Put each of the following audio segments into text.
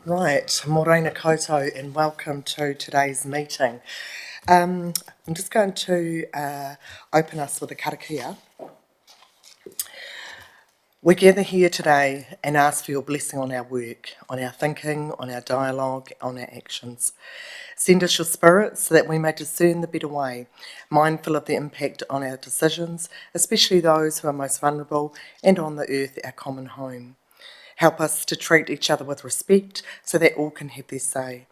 Right, morena koutou and welcome to today's meeting. I'm just going to open us with a karakia. We gather here today and ask for your blessing on our work, on our thinking, on our dialogue, on our actions. Send us your spirit so that we may discern the better way, mindful of the impact on our decisions, especially those who are most vulnerable, and on the earth, our common home. Help us to treat each other with respect so that all can have their say.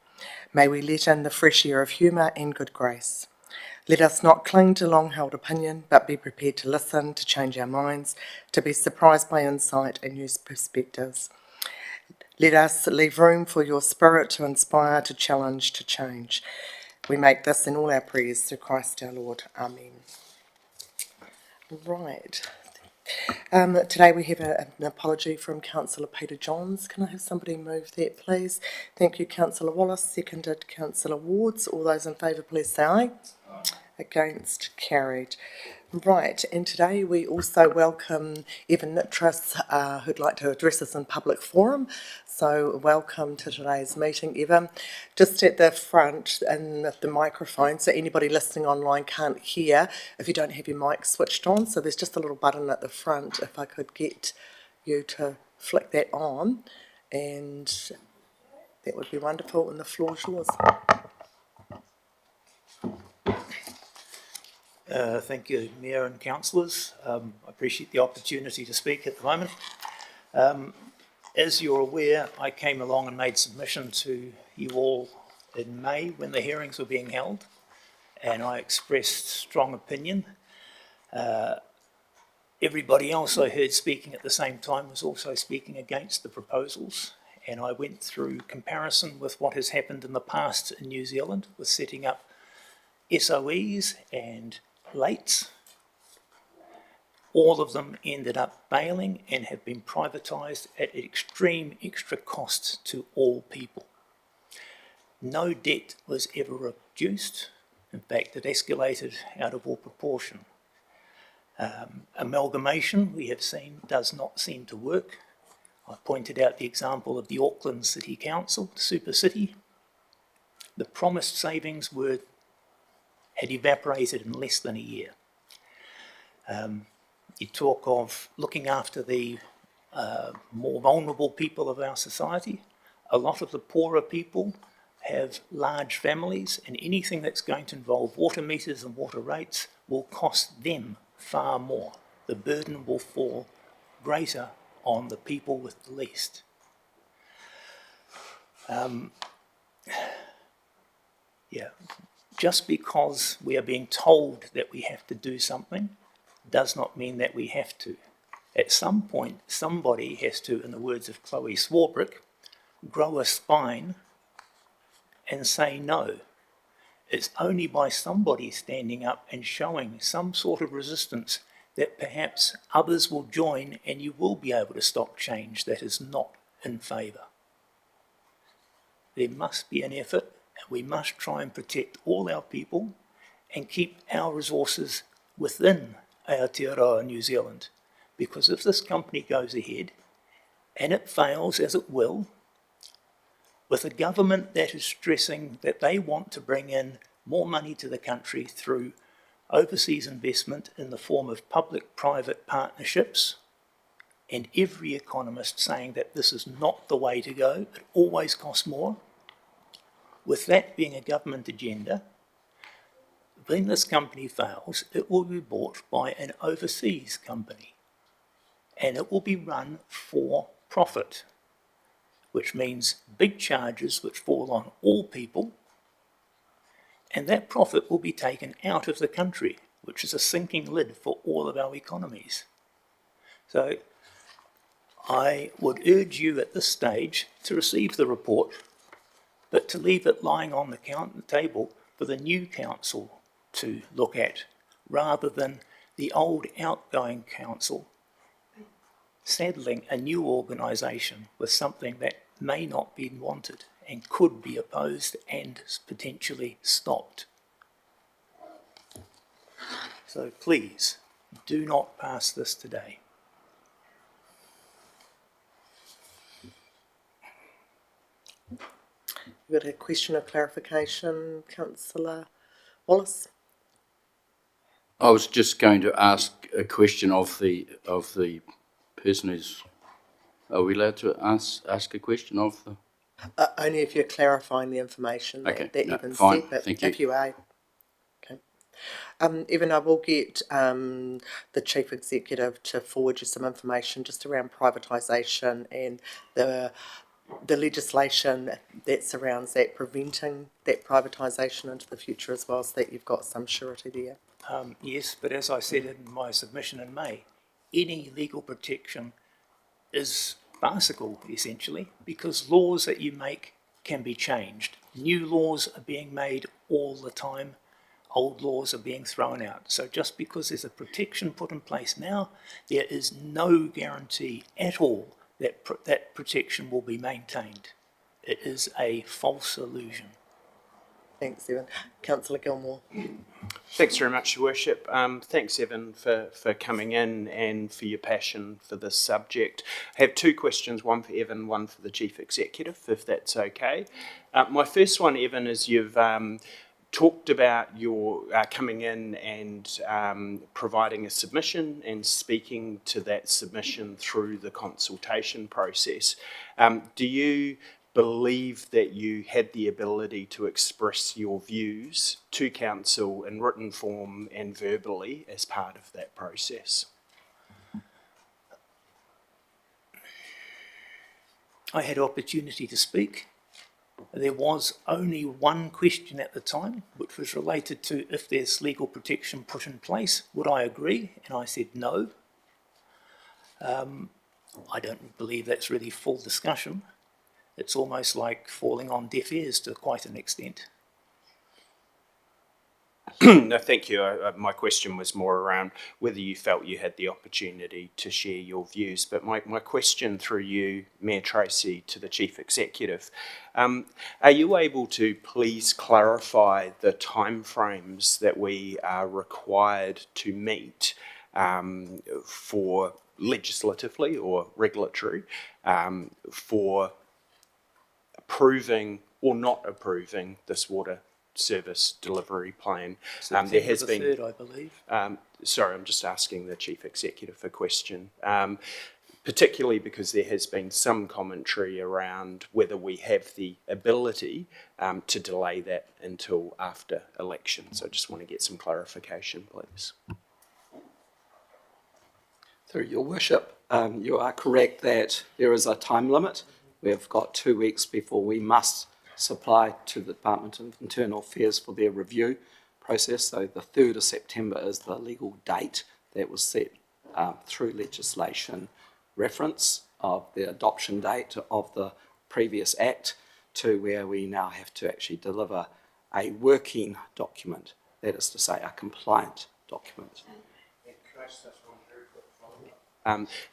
May we let in the fresh air of humour and good grace. Let us not cling to long-held opinion, but be prepared to listen, to change our minds, to be surprised by insight and new perspectives. Let us leave room for your spirit to inspire, to challenge, to change. We make this in all our prayers through Christ our Lord. Amen. Right. Today we have an apology from Councillor Peter Johns. Can I have somebody move that, please? Thank you, Councillor Wallace. Seconded, Councillor Wards. All those in favour, please say aye. Against, carried. Right, and today we also welcome Evan Nitras, who'd like to address us in public forum. So welcome to today's meeting, Evan. Just at the front and the microphone, so anybody listening online can't hear if you don't have your mic switched on. So there's just a little button at the front, if I could get you to flick that on, and that would be wonderful, and the floor's yours. Thank you, Mayor and Councillors. I appreciate the opportunity to speak at the moment. As you're aware, I came along and made submission to you all in May when the hearings were being held, and I expressed strong opinion. Everybody else I heard speaking at the same time was also speaking against the proposals, and I went through comparison with what has happened in the past in New Zealand with setting up SOEs and lates. All of them ended up failing and have been privatised at extreme extra costs to all people. No debt was ever reduced. In fact, it escalated out of all proportion. Amalgamation, we have seen, does not seem to work. I pointed out the example of the Auckland City Council, Super City. The promised savings had evaporated in less than a year. You talk of looking after the more vulnerable people of our society. A lot of the poorer people have large families, and anything that's going to involve water meters and water rates will cost them far more. The burden will fall greater on the people with the least. Just because we are being told that we have to do something does not mean that we have to. At some point, somebody has to, in the words of Chloe Swarbrick, grow a spine and say no. It's only by somebody standing up and showing some sort of resistance that perhaps others will join and you will be able to stop change that is not in favour. There must be an effort, and we must try and protect all our people and keep our resources within Aotearoa, New Zealand. Because if this company goes ahead, and it fails as it will, with a government that is stressing that they want to bring in more money to the country through overseas investment in the form of public-private partnerships, and every economist saying that this is not the way to go, it always costs more. With that being a government agenda, when this company fails, it will be bought by an overseas company, and it will be run for profit, which means big charges which fall on all people, and that profit will be taken out of the country, which is a sinking lid for all of our economies. So I would urge you at this stage to receive the report, but to leave it lying on the table for the new council to look at, rather than the old outgoing council saddling a new organisation with something that may not be wanted and could be opposed and potentially stopped. So please, do not pass this today. You got a question or clarification, Councillor Wallace? I was just going to ask a question of the person who's. Are we allowed to ask a question of the? Only if you're clarifying the information that, Okay, that no, Evan fine, said, but thank you. if you are, okay. Evan, I will get the Chief Executive to forward you some information just around privatisation and the legislation that surrounds that, preventing that privatisation into the future as well, so that you've got some surety there. Yes, but as I said in my submission in May, any legal protection is farcical, essentially, because laws that you make can be changed. New laws are being made all the time. Old laws are being thrown out. So just because there's a protection put in place now, there is no guarantee at all that that protection will be maintained. It is a false illusion. Thanks, Evan. Councillor Gilmore. Thanks very much, Your Worship. Thanks, Evan, for coming in and for your passion for this subject. I have two questions, one for Evan, one for the Chief Executive, if that's okay. My first one, Evan, is you've talked about your coming in and providing a submission and speaking to that submission through the consultation process. Do you believe that you had the ability to express your views to council in written form and verbally as part of that process? I had opportunity to speak. There was only one question at the time, which was related to if there's legal protection put in place, would I agree? And I said no. I don't believe that's really full discussion. It's almost like falling on deaf ears to quite an extent. No, thank you. My question was more around whether you felt you had the opportunity to share your views. But my question through you, Mayor Tracy, to the Chief Executive, are you able to please clarify the timeframes that we are required to meet for legislatively or regulatory for approving or not approving this water service delivery plan? There has been, September the 3rd, I believe. sorry, I'm just asking the Chief Executive a question, particularly because there has been some commentary around whether we have the ability to delay that until after election. So I just want to get some clarification, please. Through Your Worship, you are correct that there is a time limit. We've got 2 weeks before we must supply to the Department of Internal Affairs for their review process. So the 3rd of September is the legal date that was set through legislation reference of the adoption date of the previous act to where we now have to actually deliver a working document, that is to say a compliant document.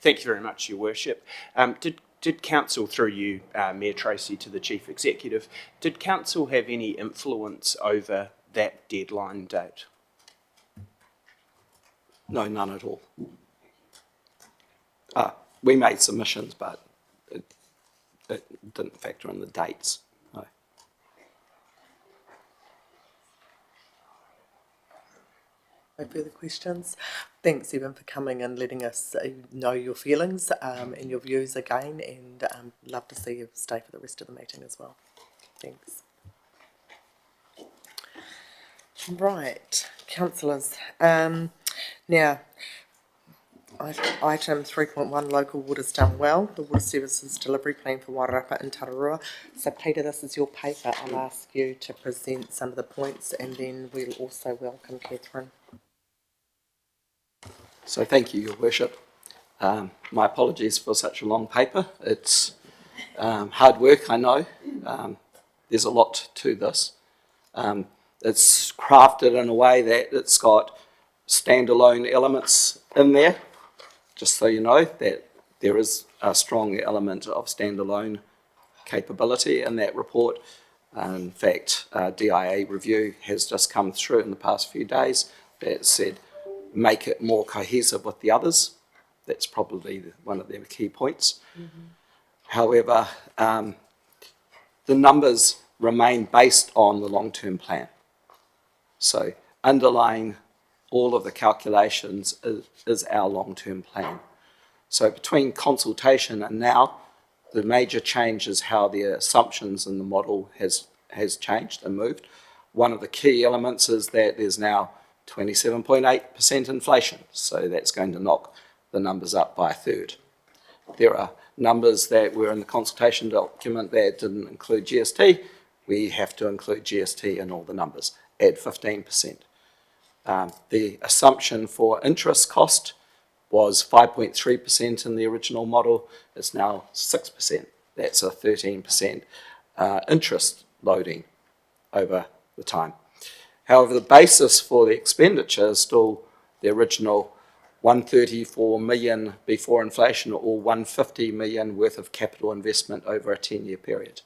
Thank you very much, Your Worship. Did Council, through you, Mayor Tracy, to the Chief Executive, did Council have any influence over that deadline date? No, none at all. We made submissions, but it didn't factor in the dates. No. No further questions. Thanks, Evan, for coming and letting us know your feelings and your views again, and love to see you stay for the rest of the meeting as well. Thanks. Right, councillors. Now, item 3.1, local water's done well, the water services delivery plan for Wairarapa and Tararua. So Peter, this is your paper. I'll ask you to present some of the points, and then we'll also welcome Catherine. So thank you, Your Worship. My apologies for such a long paper. It's hard work, I know. There's a lot to this. It's crafted in a way that it's got standalone elements in there, just so you know that there is a strong element of standalone capability in that report. In fact, DIA review has just come through in the past few days that said make it more cohesive with the others. That's probably one of their key points. Mm-hmm. However, the numbers remain based on the long-term plan. So underlying all of the calculations is our long-term plan. So between consultation and now, the major change is how the assumptions in the model has changed and moved. One of the key elements is that there's now 27.8% inflation, so that's going to knock the numbers up by a third. There are numbers that were in the consultation document that didn't include GST. We have to include GST in all the numbers, add 15%. The assumption for interest cost was 5.3% in the original model. It's now 6%. That's a 13% interest loading over the time. However, the basis for the expenditure is still the original 134 million before inflation, or 150 million worth of capital investment over a 10-year period.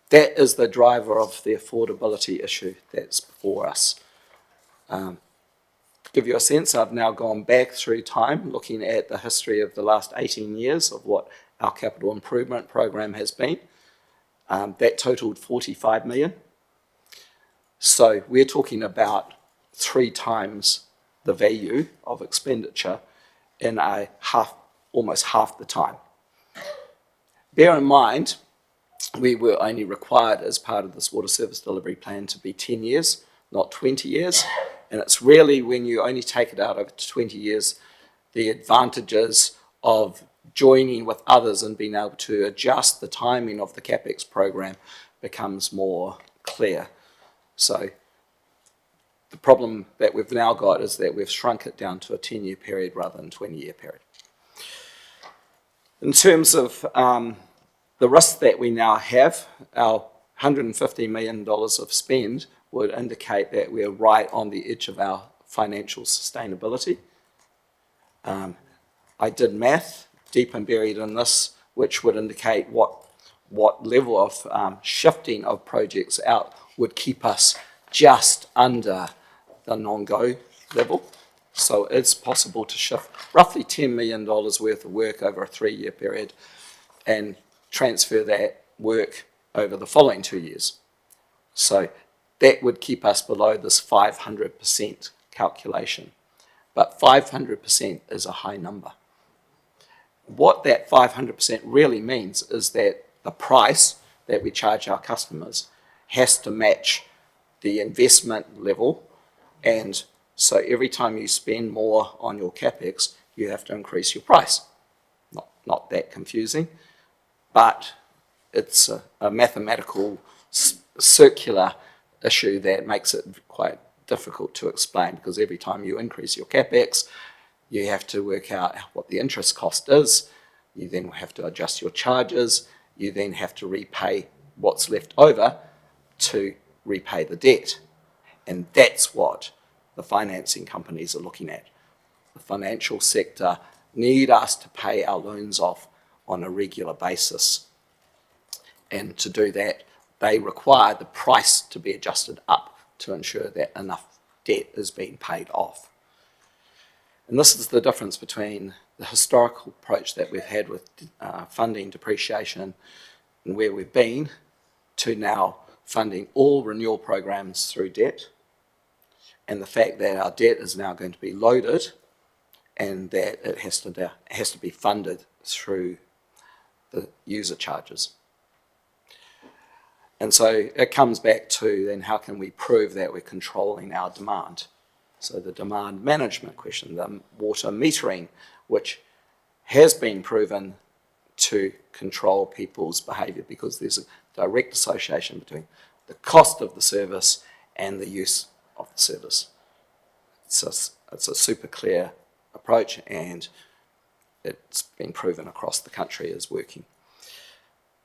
That is the driver of the affordability issue that's before us. To give you a sense, I've now gone back through time looking at the history of the last 18 years of what our capital improvement program has been. That totaled 45 million. So we're talking about 3 times the value of expenditure in almost half the time. Bear in mind, we were only required as part of this water service delivery plan to be 10 years, not 20 years. And it's really when you only take it out over 20 years, the advantages of joining with others and being able to adjust the timing of the CapEx program becomes more clear. So the problem that we've now got is that we've shrunk it down to a 10-year period rather than 20-year period. In terms of the risk that we now have, our $150 million of spend would indicate that we're right on the edge of our financial sustainability. I did math deep and buried in this, which would indicate what level of shifting of projects out would keep us just under the non-go level. So it's possible to shift roughly $10 million worth of work over a 3-year period and transfer that work over the following 2 years. So that would keep us below this 500% calculation. But 500% is a high number. What that 500% really means is that the price that we charge our customers has to match the investment level, and so every time you spend more on your CapEx, you have to increase your price. Not that confusing, but it's a mathematical circular issue that makes it quite difficult to explain, because every time you increase your CapEx, you have to work out what the interest cost is. You then have to adjust your charges. You then have to repay what's left over to repay the debt. And that's what the financing companies are looking at. The financial sector need us to pay our loans off on a regular basis. And to do that, they require the price to be adjusted up to ensure that enough debt is being paid off. And this is the difference between the historical approach that we've had with funding depreciation and where we've been, to now funding all renewal programs through debt, and the fact that our debt is now going to be loaded and that it has to be funded through the user charges. And so it comes back to then how can we prove that we're controlling our demand? So the demand management question, the water metering, which has been proven to control people's behaviour because there's a direct association between the cost of the service and the use of the service. It's a super clear approach, and it's been proven across the country as working.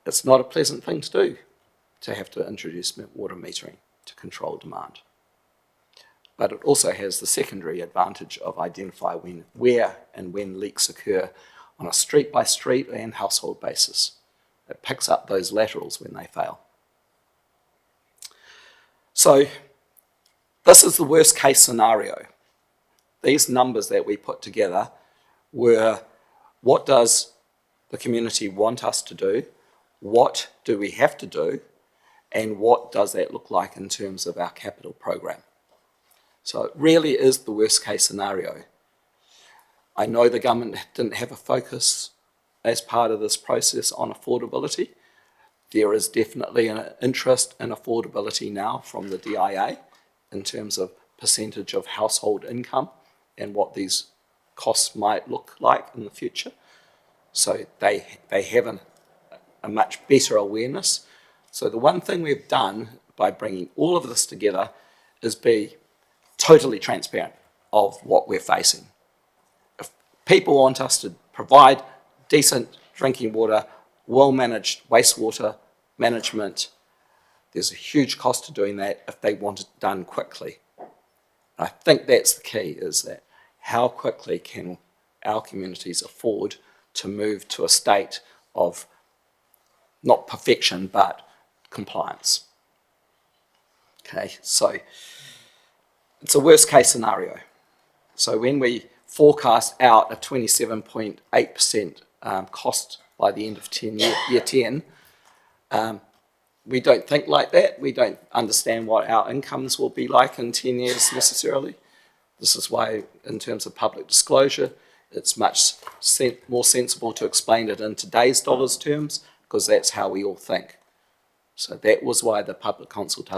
It's not a pleasant thing to do, to have to introduce water metering to control demand. But it also has the secondary advantage of identifying where and when leaks occur on a street-by-street and household basis. It picks up those laterals when they fail. So this is the worst case scenario. These numbers that we put together were, what does the community want us to do? What do we have to do? and what does that look like in terms of our capital program. So it really is the worst case scenario. I know the government didn't have a focus as part of this process on affordability. There is definitely an interest in affordability now from the DIA in terms of percentage of household income and what these costs might look like in the future. So they have a much better awareness. So the one thing we've done by bringing all of this together is be totally transparent of what we're facing. If people want us to provide decent drinking water, well-managed wastewater management, there's a huge cost to doing that if they want it done quickly. I think that's the key, is that how quickly can our communities afford to move to a state of not perfection, but compliance. Okay, so it's a worst case scenario. So when we forecast out a 27.8% cost by the end of year 10, we don't think like that. We don't understand what our incomes will be like in 10 years necessarily. This is why, in terms of public disclosure, it's much more sensible to explain it in today's dollars terms, because that's how we all think. So that was why the public consult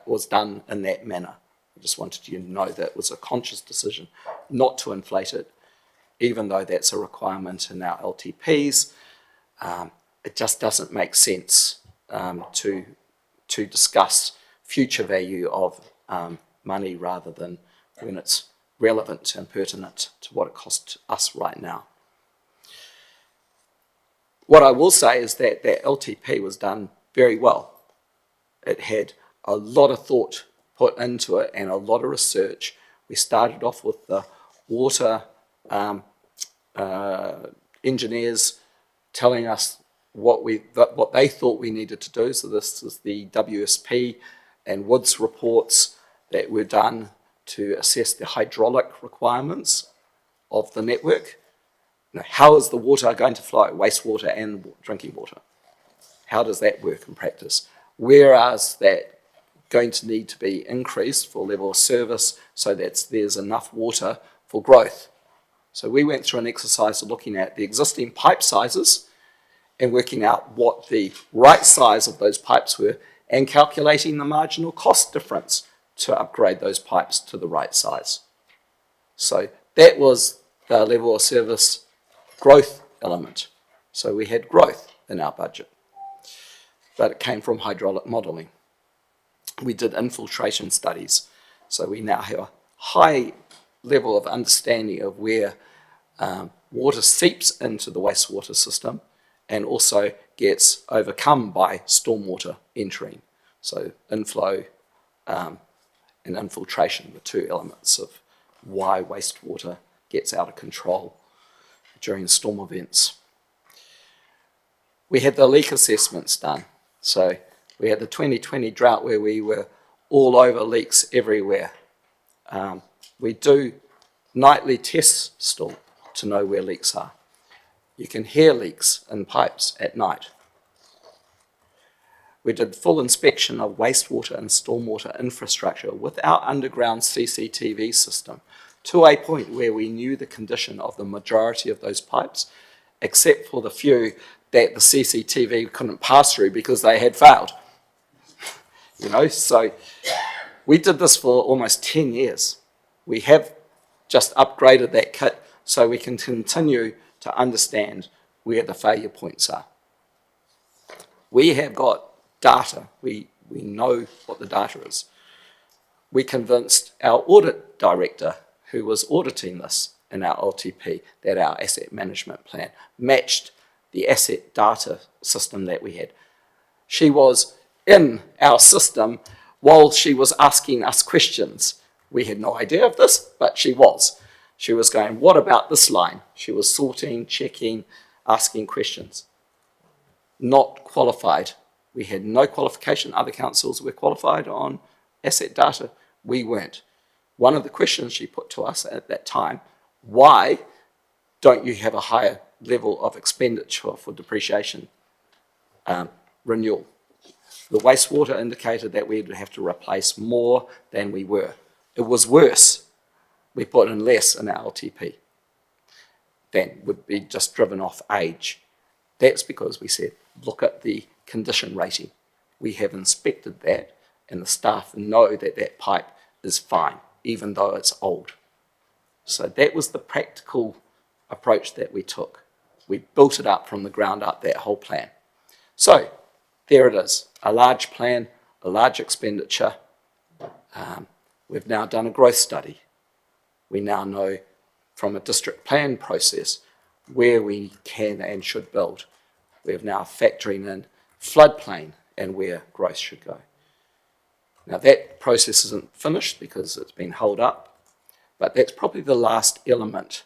was done in that manner. I just wanted you to know that it was a conscious decision not to inflate it, even though that's a requirement in our LTPs. It just doesn't make sense to discuss future value of money rather than when it's relevant and pertinent to what it costs us right now. What I will say is that that LTP was done very well. It had a lot of thought put into it and a lot of research. We started off with the water engineers telling us what they thought we needed to do. So this is the WSP and Woods reports that were done to assess the hydraulic requirements of the network. Now, how is the water going to flow, wastewater and drinking water? How does that work in practice? Where is that going to need to be increased for level of service so that there's enough water for growth? So we went through an exercise of looking at the existing pipe sizes and working out what the right size of those pipes were and calculating the marginal cost difference to upgrade those pipes to the right size. So that was the level of service growth element. So we had growth in our budget, but it came from hydraulic modelling. We did infiltration studies, so we now have a high level of understanding of where water seeps into the wastewater system and also gets overcome by stormwater entering. So inflow and infiltration, the two elements of why wastewater gets out of control during storm events. We had the leak assessments done. So we had the 2020 drought where we were all over leaks everywhere. We do nightly tests still to know where leaks are. You can hear leaks in pipes at night. We did full inspection of wastewater and stormwater infrastructure with our underground CCTV system to a point where we knew the condition of the majority of those pipes, except for the few that the CCTV couldn't pass through because they had failed. So we did this for almost 10 years. We have just upgraded that kit so we can continue to understand where the failure points are. We have got data. We know what the data is. We convinced our audit director, who was auditing this in our LTP, that our asset management plan matched the asset data system that we had. She was in our system while she was asking us questions. We had no idea of this, but she was. She was going, what about this line? She was sorting, checking, asking questions. Not qualified. We had no qualification. Other councils were qualified on asset data. We weren't. One of the questions she put to us at that time, why don't you have a higher level of expenditure for depreciation renewal? The wastewater indicated that we would have to replace more than we were. It was worse. We put in less in our LTP than would be just driven off age. That's because we said, look at the condition rating. We have inspected that, and the staff know that that pipe is fine, even though it's old. So that was the practical approach that we took. We built it up from the ground up, that whole plan. So there it is, a large plan, a large expenditure. We've now done a growth study. We now know from a district plan process where we can and should build. We're now factoring in floodplain and where growth should go. Now that process isn't finished because it's been held up, but that's probably the last element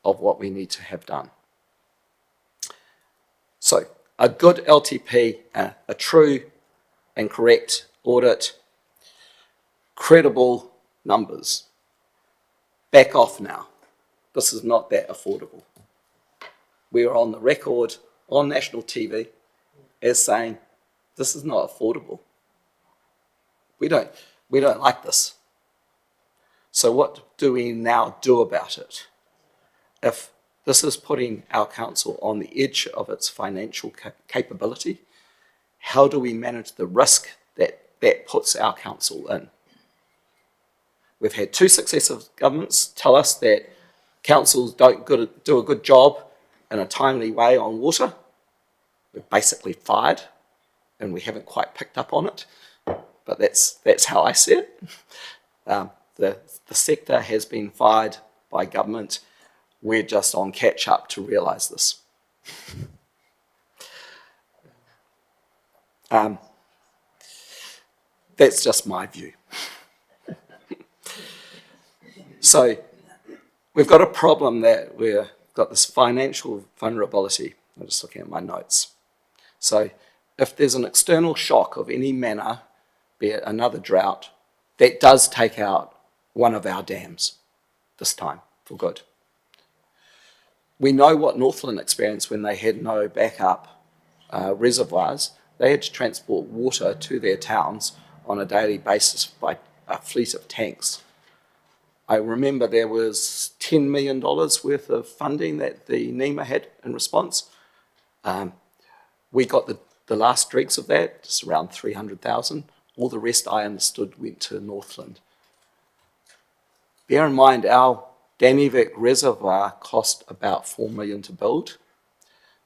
of what we need to have done. So a good LTP, a true and correct audit, credible numbers. Back off now. This is not that affordable. We are on the record on national TV as saying this is not affordable. We don't like this. So what do we now do about it? If this is putting our council on the edge of its financial capability, how do we manage the risk that puts our council in? We've had 2 successive governments tell us that councils don't do a good job in a timely way on water. We're basically fired, and we haven't quite picked up on it, but that's how I see it. The sector has been fired by government. We're just on catch up to realise this. That's just my view. So we've got a problem that we've got this financial vulnerability. I'm just looking at my notes. So if there's an external shock of any manner, be it another drought, that does take out one of our dams this time for good. We know what Northland experienced when they had no backup reservoirs. They had to transport water to their towns on a daily basis by a fleet of tanks. I remember there was $10 million worth of funding that the NEMA had in response. We got the last dregs of that, just around 300,000. All the rest, I understood, went to Northland. Bear in mind, our Danivik reservoir cost about $4 million to build.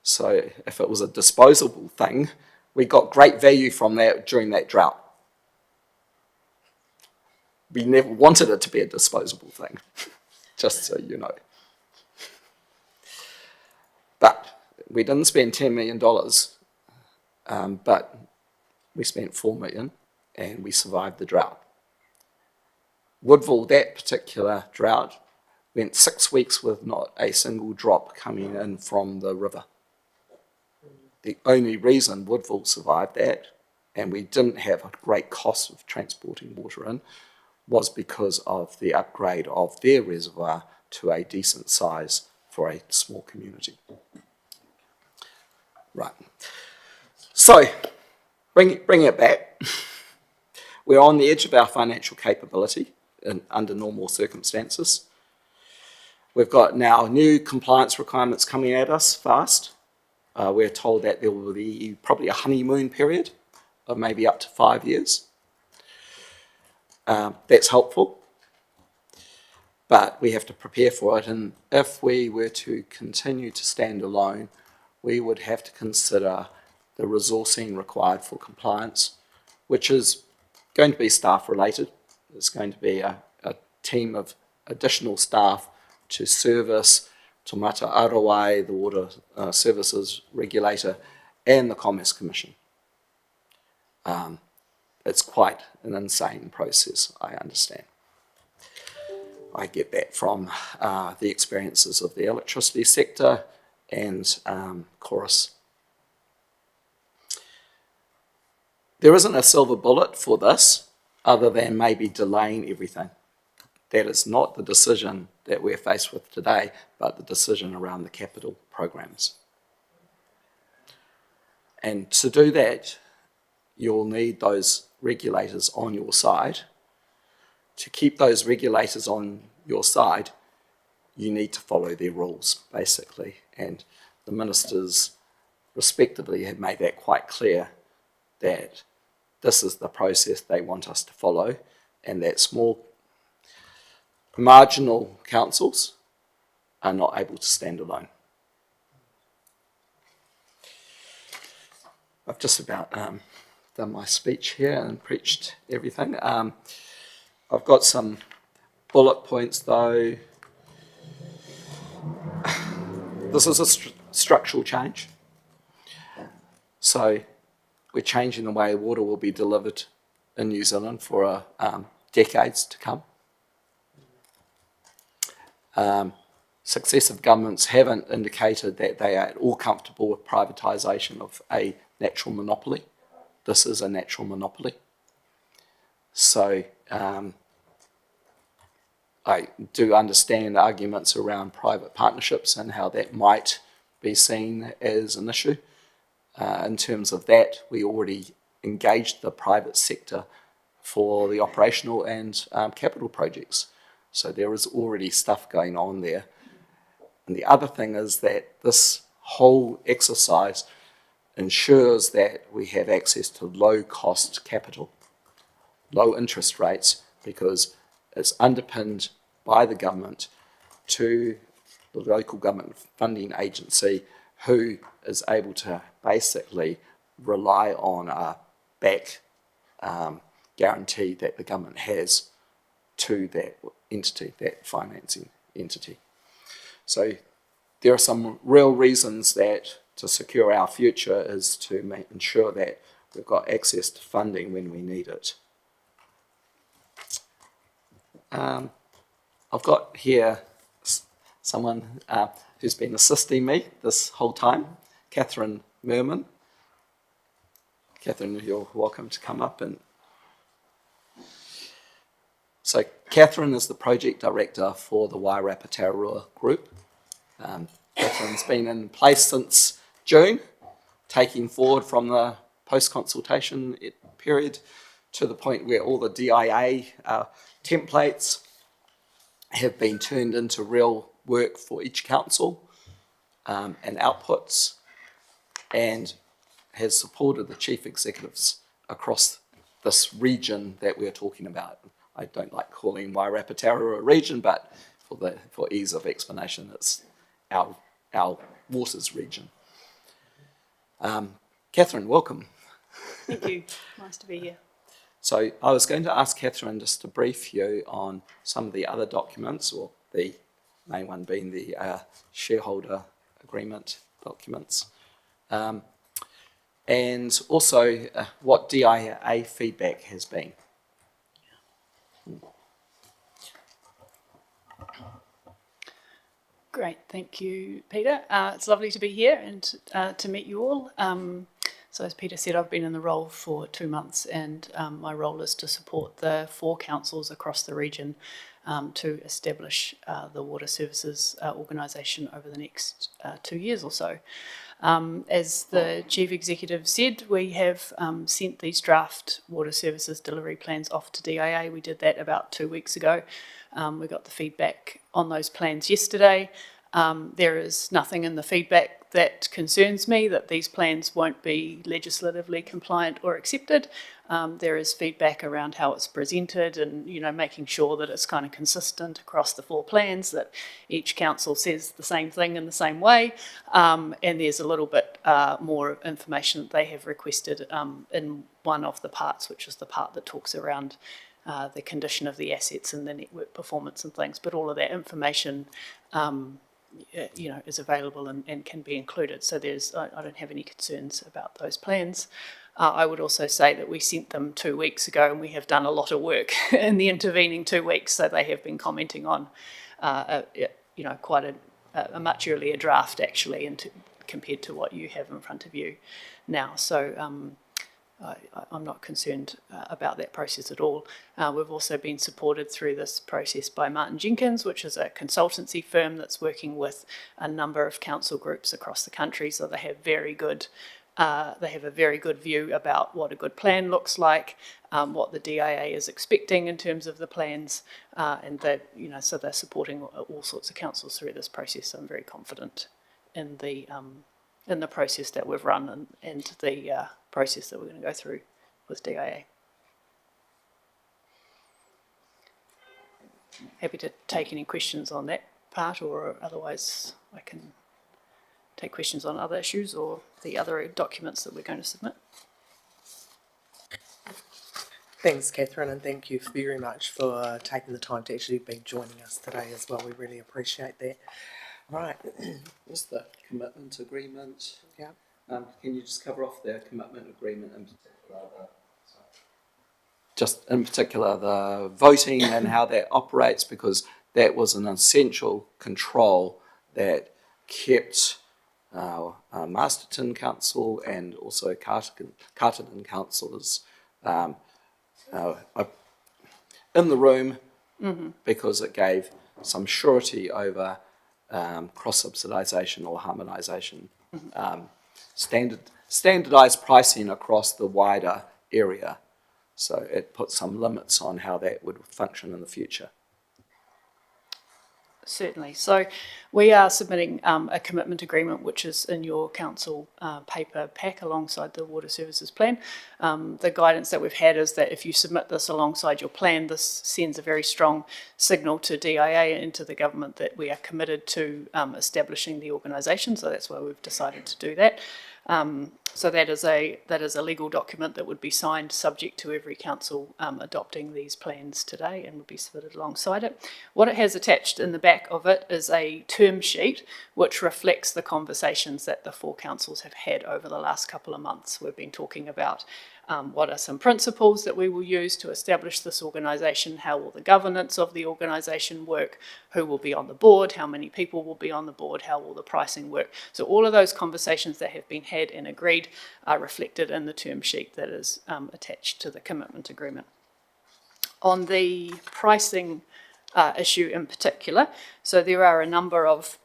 So if it was a disposable thing, we got great value from that during that drought. We never wanted it to be a disposable thing, just so you know. But we didn't spend $10 million, but we spent $4 million and we survived the drought. Woodville, that particular drought, went 6 weeks with not a single drop coming in from the river. The only reason Woodville survived that, and we didn't have a great cost of transporting water in, was because of the upgrade of their reservoir to a decent size for a small community. Right. So, bring it back. We're on the edge of our financial capability under normal circumstances. We've got now new compliance requirements coming at us fast. We're told that there will be probably a honeymoon period of maybe up to 5 years. That's helpful, but we have to prepare for it. And if we were to continue to stand alone, we would have to consider the resourcing required for compliance, which is going to be staff related. It's going to be a team of additional staff to service Te Mata Arawai, the Water Services Regulator, and the Commerce Commission. It's quite an insane process, I understand. I get that from the experiences of the electricity sector and Chorus. There isn't a silver bullet for this other than maybe delaying everything. That is not the decision that we're faced with today, but the decision around the capital programs. And to do that, you'll need those regulators on your side. To keep those regulators on your side, you need to follow their rules, basically. And the ministers, respectively, have made that quite clear, that this is the process they want us to follow, and that small marginal councils are not able to stand alone. I've just about done my speech here and preached everything. I've got some bullet points though. This is a structural change. So we're changing the way water will be delivered in New Zealand for decades to come. Successive governments haven't indicated that they are at all comfortable with privatisation of a natural monopoly. This is a natural monopoly. So I do understand arguments around private partnerships and how that might be seen as an issue. In terms of that, we already engaged the private sector for the operational and capital projects. So there is already stuff going on there. And the other thing is that this whole exercise ensures that we have access to low-cost capital, low interest rates, because it's underpinned by the government to the local government funding agency, who is able to basically rely on a back guarantee that the government has to that entity, that financing entity. So there are some real reasons that to secure our future is to ensure that we've got access to funding when we need it. I've got here someone who's been assisting me this whole time, Catherine Merman. Catherine, you're welcome to come up. And so Catherine is the project director for the Wairapa Tararua group. Catherine's been in place since June, taking forward from the post-consultation period to the point where all the DIA templates have been turned into real work for each council and outputs, and has supported the chief executives across this region that we're talking about. I don't like calling Wairapa Tararua a region, but for ease of explanation, it's our waters region. Catherine, welcome. Thank you. Nice to be here. So I was going to ask Catherine just to brief you on some of the other documents, or the main one being the shareholder agreement documents, and also what DIA feedback has been. Great, thank you, Peter. It's lovely to be here and to meet you all. So as Peter said, I've been in the role for 2 months, and my role is to support the 4 councils across the region to establish the Water Services organisation over the next 2 years or so. As the Chief Executive said, we have sent these draft Water Services delivery plans off to DIA. We did that about 2 weeks ago. We got the feedback on those plans yesterday. There is nothing in the feedback that concerns me that these plans won't be legislatively compliant or accepted. There is feedback around how it's presented and, making sure that it's kind of consistent across the 4 plans, that each council says the same thing in the same way. And there's a little bit more information that they have requested in one of the parts, which is the part that talks around the condition of the assets and the network performance and things. But all of that information is available and can be included. So I don't have any concerns about those plans. I would also say that we sent them 2 weeks ago, and we have done a lot of work in the intervening 2 weeks. So they have been commenting on, quite a much earlier draft actually, compared to what you have in front of you now. So I'm not concerned about that process at all. We've also been supported through this process by Martin Jenkins, which is a consultancy firm that's working with a number of council groups across the country. So they have very good They have a very good view about what a good plan looks like, what the DIA is expecting in terms of the plans, and that, so they're supporting all sorts of councils through this process. So I'm very confident in the process that we've run and the process that we're going to go through with DIA. Happy to take any questions on that part, or otherwise I can take questions on other issues or the other documents that we're going to submit. Thanks, Catherine, and thank you very much for taking the time to actually be joining us today as well. We really appreciate that. Right. Just the commitment agreement. Yeah. Can you just cover off the commitment agreement in particular? Just in particular the voting and how that operates, because that was an essential control that kept Masterton Council and also Carterton councillors in the room, because it gave some surety over cross-subsidisation or harmonisation, standardised pricing across the wider area. So it put some limits on how that would function in the future. Certainly. So we are submitting a commitment agreement, which is in your council paper pack alongside the water services plan. The guidance that we've had is that if you submit this alongside your plan, this sends a very strong signal to DIA and to the government that we are committed to establishing the organisation. So that's why we've decided to do that. So that is a legal document that would be signed subject to every council adopting these plans today and would be submitted alongside it. What it has attached in the back of it is a term sheet which reflects the conversations that the 4 councils have had over the last couple of months. We've been talking about what are some principles that we will use to establish this organisation, how will the governance of the organisation work, who will be on the board, how many people will be on the board, how will the pricing work. So all of those conversations that have been had and agreed are reflected in the term sheet that is attached to the commitment agreement. On the pricing issue in particular, so there are a number of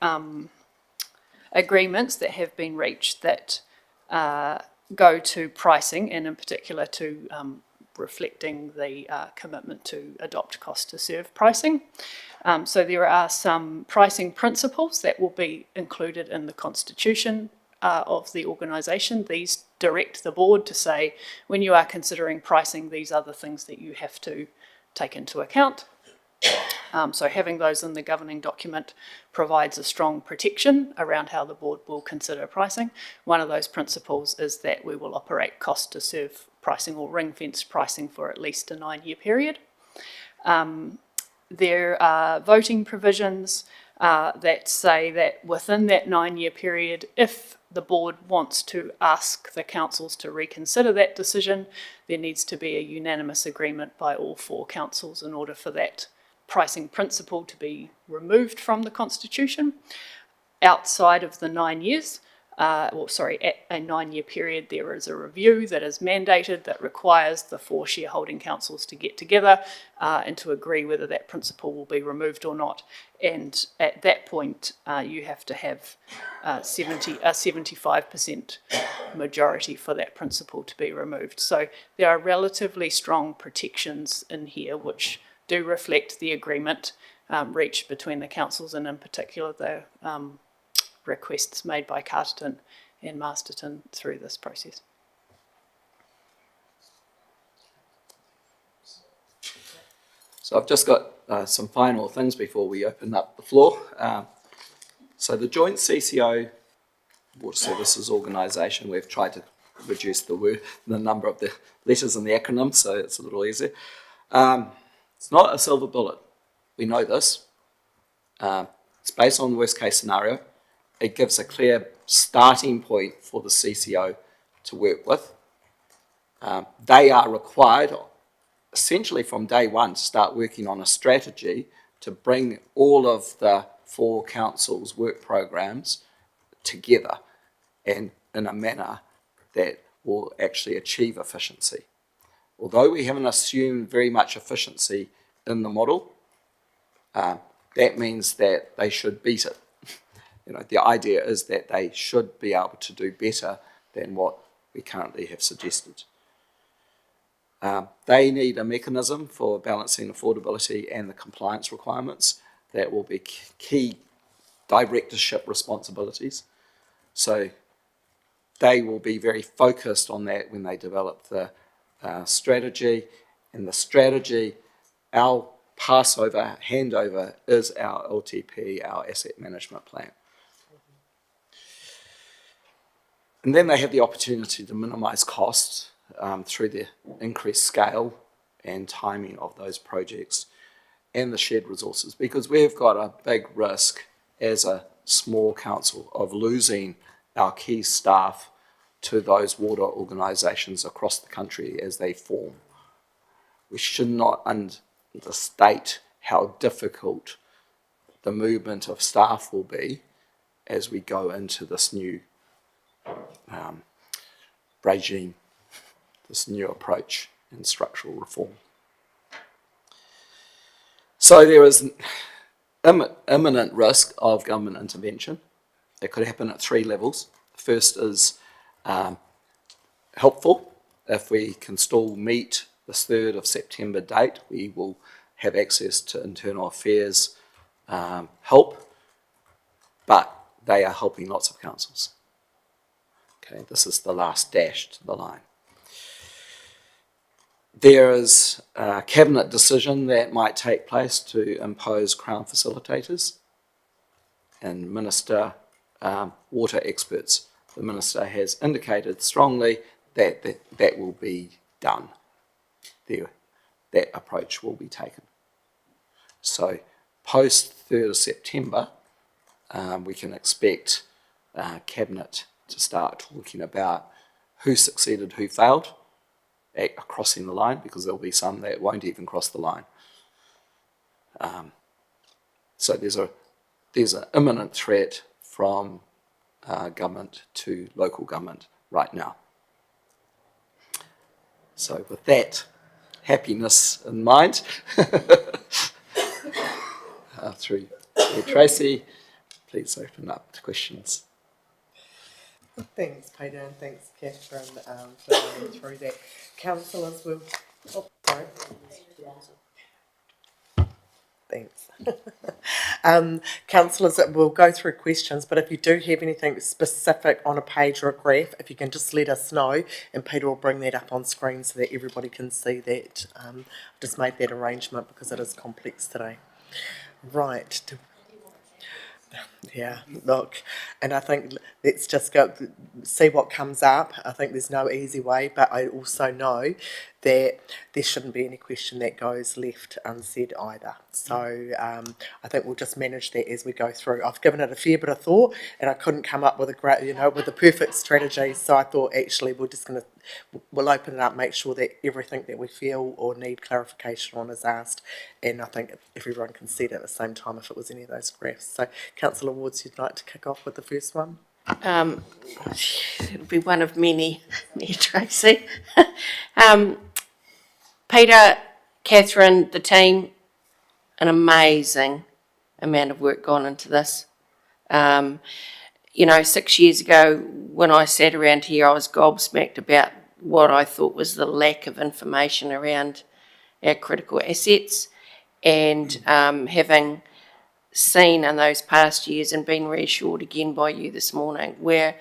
agreements that have been reached that go to pricing, and in particular to reflecting the commitment to adopt cost to serve pricing. So there are some pricing principles that will be included in the constitution of the organisation. These direct the board to say, when you are considering pricing, these are the things that you have to take into account. So having those in the governing document provides a strong protection around how the board will consider pricing. One of those principles is that we will operate cost to serve pricing or ring-fence pricing for at least a 9-year period. There are voting provisions that say that within that 9-year period, if the board wants to ask the councils to reconsider that decision, there needs to be a unanimous agreement by all 4 councils in order for that pricing principle to be removed from the constitution. Outside of the 9 years, at a 9-year period, there is a review that is mandated that requires the 4 shareholding councils to get together and to agree whether that principle will be removed or not. And at that point, you have to have a 75% majority for that principle to be removed. So there are relatively strong protections in here which do reflect the agreement reached between the councils, and in particular the requests made by Carterton and Masterton through this process. So I've just got some final things before we open up the floor. So the joint CCO Water Services Organisation, we've tried to reduce the number of the letters in the acronym, so it's a little easier. It's not a silver bullet. We know this. It's based on the worst case scenario. It gives a clear starting point for the CCO to work with. They are required, essentially from day one, to start working on a strategy to bring all of the 4 councils' work programs together and in a manner that will actually achieve efficiency. Although we haven't assumed very much efficiency in the model, that means that they should beat it. The idea is that they should be able to do better than what we currently have suggested. They need a mechanism for balancing affordability and the compliance requirements. That will be key directorship responsibilities. So they will be very focused on that when they develop the strategy. And the strategy, our handover is our LTP, our asset management plan. And then they have the opportunity to minimise costs through the increased scale and timing of those projects and the shared resources, because we've got a big risk as a small council of losing our key staff to those water organisations across the country as they form. We should not understate how difficult the movement of staff will be as we go into this new regime, this new approach in structural reform. So there is imminent risk of government intervention. It could happen at 3 levels. The first is helpful. If we can still meet the 3rd of September date, we will have access to internal affairs help, but they are helping lots of councils. Okay, this is the last dash to the line. There is a cabinet decision that might take place to impose Crown facilitators and minister water experts. The minister has indicated strongly that that will be done. That approach will be taken. So post 3rd of September, we can expect cabinet to start talking about who succeeded, who failed at crossing the line, because there'll be some that won't even cross the line. So there's an imminent threat from government to local government right now. So with that happiness in mind, through Tracy, please open up to questions. Thanks, Peter, and thanks, Catherine, for going through that. Councillors will... Oh, sorry. Thanks. Councillors, we'll go through questions, but if you do have anything specific on a page or a graph, if you can just let us know, and Peter will bring that up on screen so that everybody can see that. I've just made that arrangement because it is complex today. Right. Yeah, look, and I think let's just go see what comes up. I think there's no easy way, but I also know that there shouldn't be any question that goes left unsaid either. So I think we'll just manage that as we go through. I've given it a fair bit of thought, and I couldn't come up with a great, with the perfect strategy. So I thought actually we'll open it up, make sure that everything that we feel or need clarification on is asked, and I think everyone can see it at the same time if it was any of those graphs. So, Councillor Wards, you'd like to kick off with the first one? It'll be one of many, Tracy. Peter, Catherine, the team, an amazing amount of work gone into this. 6 years ago when I sat around here, I was gobsmacked about what I thought was the lack of information around our critical assets, and having seen in those past years and been reassured again by you this morning, we're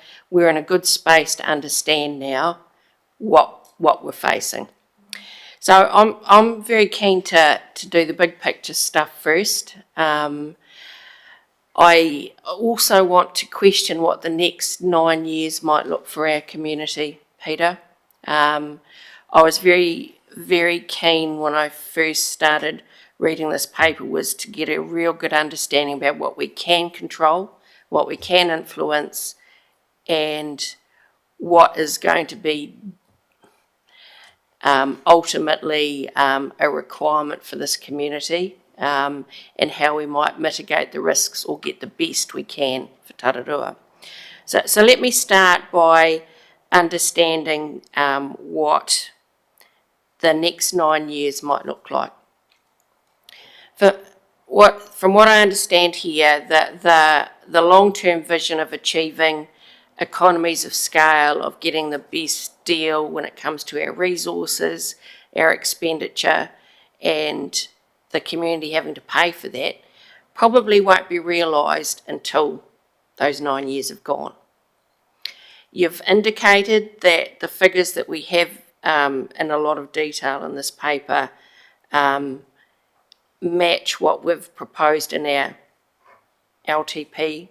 in a good space to understand now what we're facing. So I'm very keen to do the big picture stuff first. I also want to question what the next 9 years might look for our community, Peter. I was very, very keen when I first started reading this paper was to get a real good understanding about what we can control, what we can influence, and what is going to be ultimately a requirement for this community, and how we might mitigate the risks or get the best we can for Tararua. So let me start by understanding what the next 9 years might look like. From what I understand here, the long-term vision of achieving economies of scale, of getting the best deal when it comes to our resources, our expenditure, and the community having to pay for that, probably won't be realised until those 9 years have gone. You've indicated that the figures that we have in a lot of detail in this paper match what we've proposed in our LTP.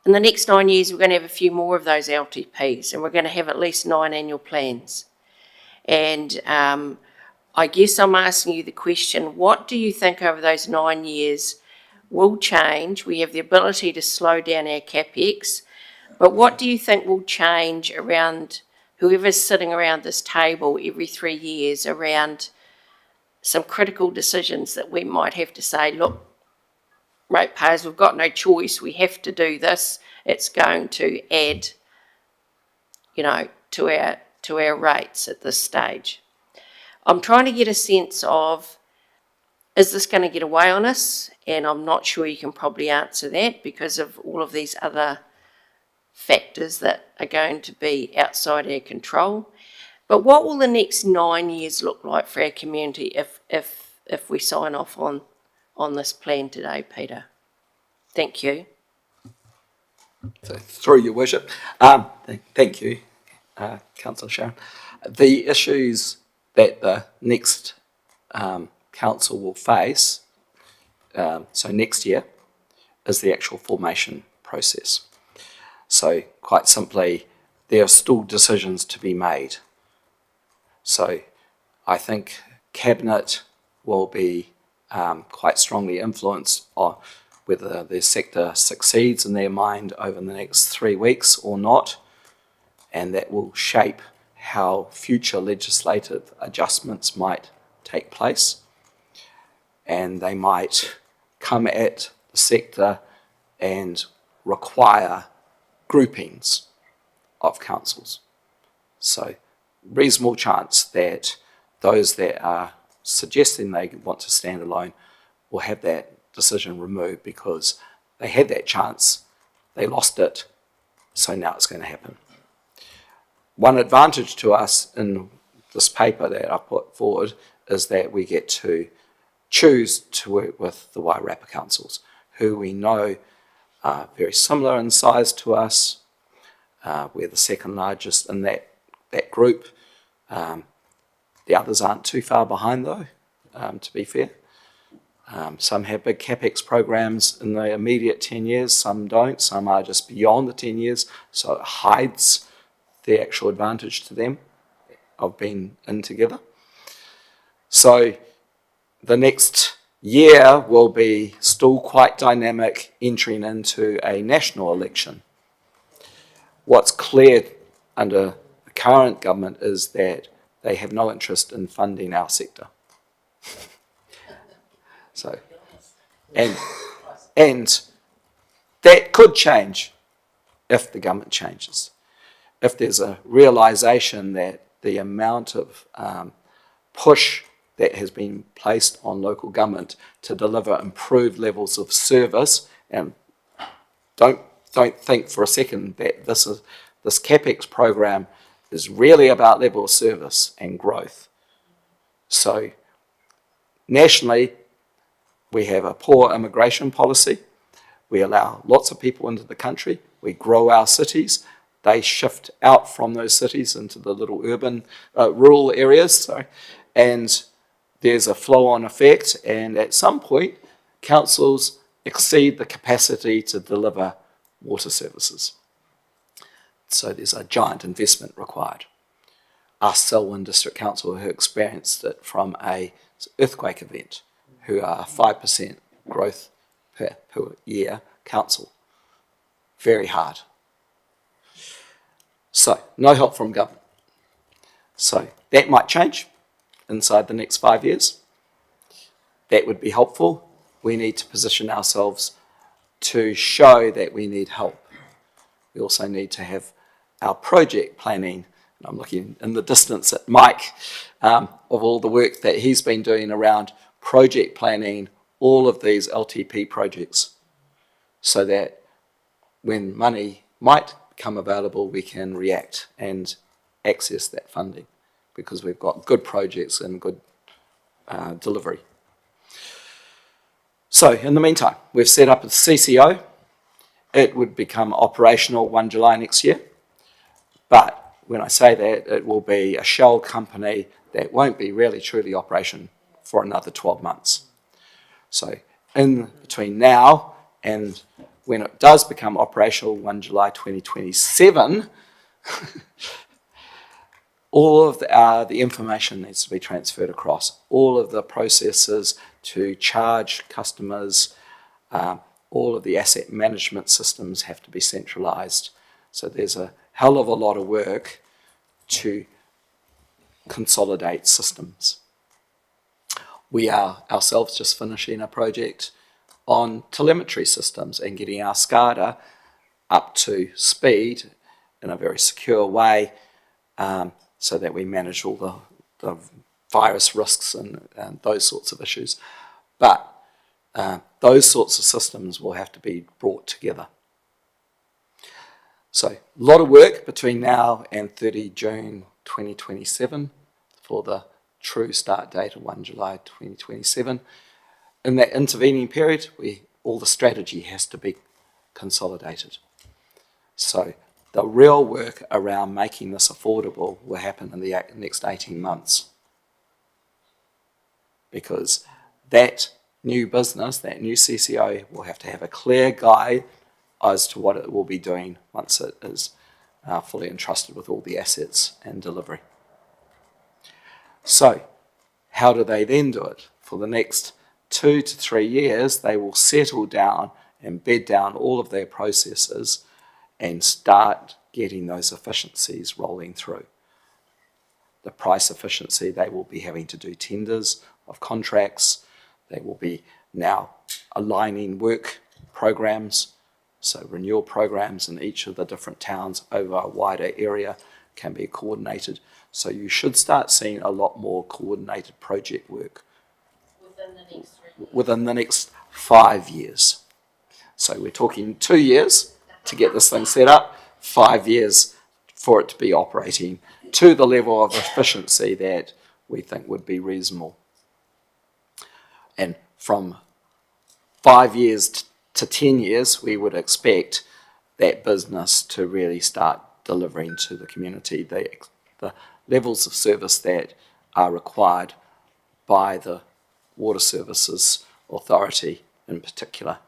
In the next 9 years, we're going to have a few more of those LTPs, and we're going to have at least 9 annual plans. And I guess I'm asking you the question, what do you think over those 9 years will change? We have the ability to slow down our CapEx, but what do you think will change around whoever's sitting around this table every 3 years around some critical decisions that we might have to say, look, ratepayers, we've got no choice, we have to do this, it's going to add, to our rates at this stage. I'm trying to get a sense of, is this going to get away on us? And I'm not sure you can probably answer that because of all of these other factors that are going to be outside our control. But what will the next 9 years look like for our community if we sign off on this plan today, Peter? Thank you. So, through your worship, thank you, Councillor Sharon. The issues that the next council will face, so next year, is the actual formation process. So quite simply, there are still decisions to be made. So I think Cabinet will be quite strongly influenced on whether the sector succeeds in their mind over the next 3 weeks or not, and that will shape how future legislative adjustments might take place. And they might come at the sector and require groupings of councils. So reasonable chance that those that are suggesting they want to stand alone will have that decision removed because they had that chance, they lost it, so now it's going to happen. One advantage to us in this paper that I put forward is that we get to choose to work with the Wairarapa councils, who we know are very similar in size to us. We're the second largest in that group. The others aren't too far behind though, to be fair. Some have big CapEx programs in the immediate 10 years, some don't, some are just beyond the 10 years, so it hides the actual advantage to them of being in together. So the next year will be still quite dynamic entering into a national election. What's clear under the current government is that they have no interest in funding our sector. So, and that could change if the government changes. If there's a realisation that the amount of push that has been placed on local government to deliver improved levels of service, and don't think for a second that this CapEx program is really about level of service and growth. So nationally, we have a poor immigration policy. We allow lots of people into the country. We grow our cities. They shift out from those cities into the little urban, rural areas. And there's a flow-on effect. And at some point, councils exceed the capacity to deliver water services. So there's a giant investment required. Us, Selwyn District Council, who experienced it from an earthquake event, who are 5% growth per year council. Very hard. So, no help from government. So, that might change inside the next 5 years. That would be helpful. We need to position ourselves to show that we need help. We also need to have our project planning. I'm looking in the distance at Mike, of all the work that he's been doing around project planning all of these LTP projects, so that when money might become available, we can react and access that funding because we've got good projects and good delivery. So in the meantime, we've set up a CCO. It would become operational 1 July next year. But when I say that, it will be a shell company that won't be really truly operation for another 12 months. So in between now and when it does become operational 1 July 2027, all of the information needs to be transferred across. All of the processes to charge customers, all of the asset management systems have to be centralised. So there's a hell of a lot of work to consolidate systems. We are ourselves just finishing a project on telemetry systems and getting our SCADA up to speed in a very secure way, so that we manage all the virus risks and those sorts of issues. But those sorts of systems will have to be brought together. So a lot of work between now and 30 June 2027 for the true start date of 1 July 2027. In that intervening period, all the strategy has to be consolidated. So the real work around making this affordable will happen in the next 18 months. Because that new business, that new CCO, will have to have a clear guide as to what it will be doing once it is fully entrusted with all the assets and delivery. So, how do they then do it? For the next 2 to 3 years, they will settle down and bed down all of their processes and start getting those efficiencies rolling through. The price efficiency, they will be having to do tenders of contracts. They will be now aligning work programs, so renewal programs in each of the different towns over a wider area can be coordinated. So you should start seeing a lot more coordinated project work within the next 5 years. So we're talking 2 years to get this thing set up, 5 years for it to be operating to the level of efficiency that we think would be reasonable. And from 5 years to 10 years, we would expect that business to really start delivering to the community the levels of service that are required by the Water Services Authority in particular.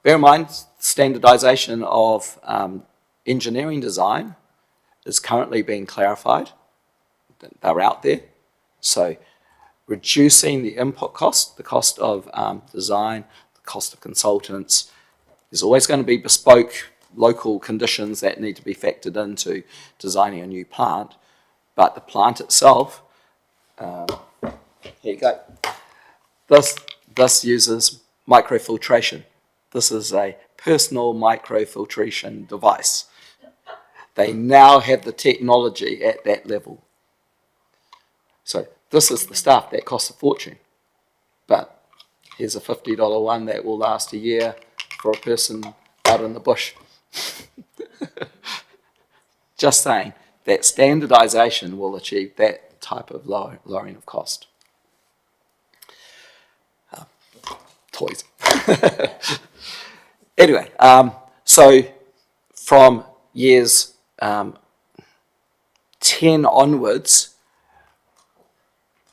Bear in mind, standardisation of engineering design is currently being clarified. They're out there. So reducing the input cost, the cost of design, the cost of consultants. There's always going to be bespoke local conditions that need to be factored into designing a new plant, but the plant itself, here you go. This uses microfiltration. This is a personal microfiltration device. They now have the technology at that level. So this is the stuff that costs a fortune, but here's a $50 one that will last a year for a person out in the bush. Just saying that standardisation will achieve that type of lowering of cost. Toys. Anyway, so from years 10 onwards,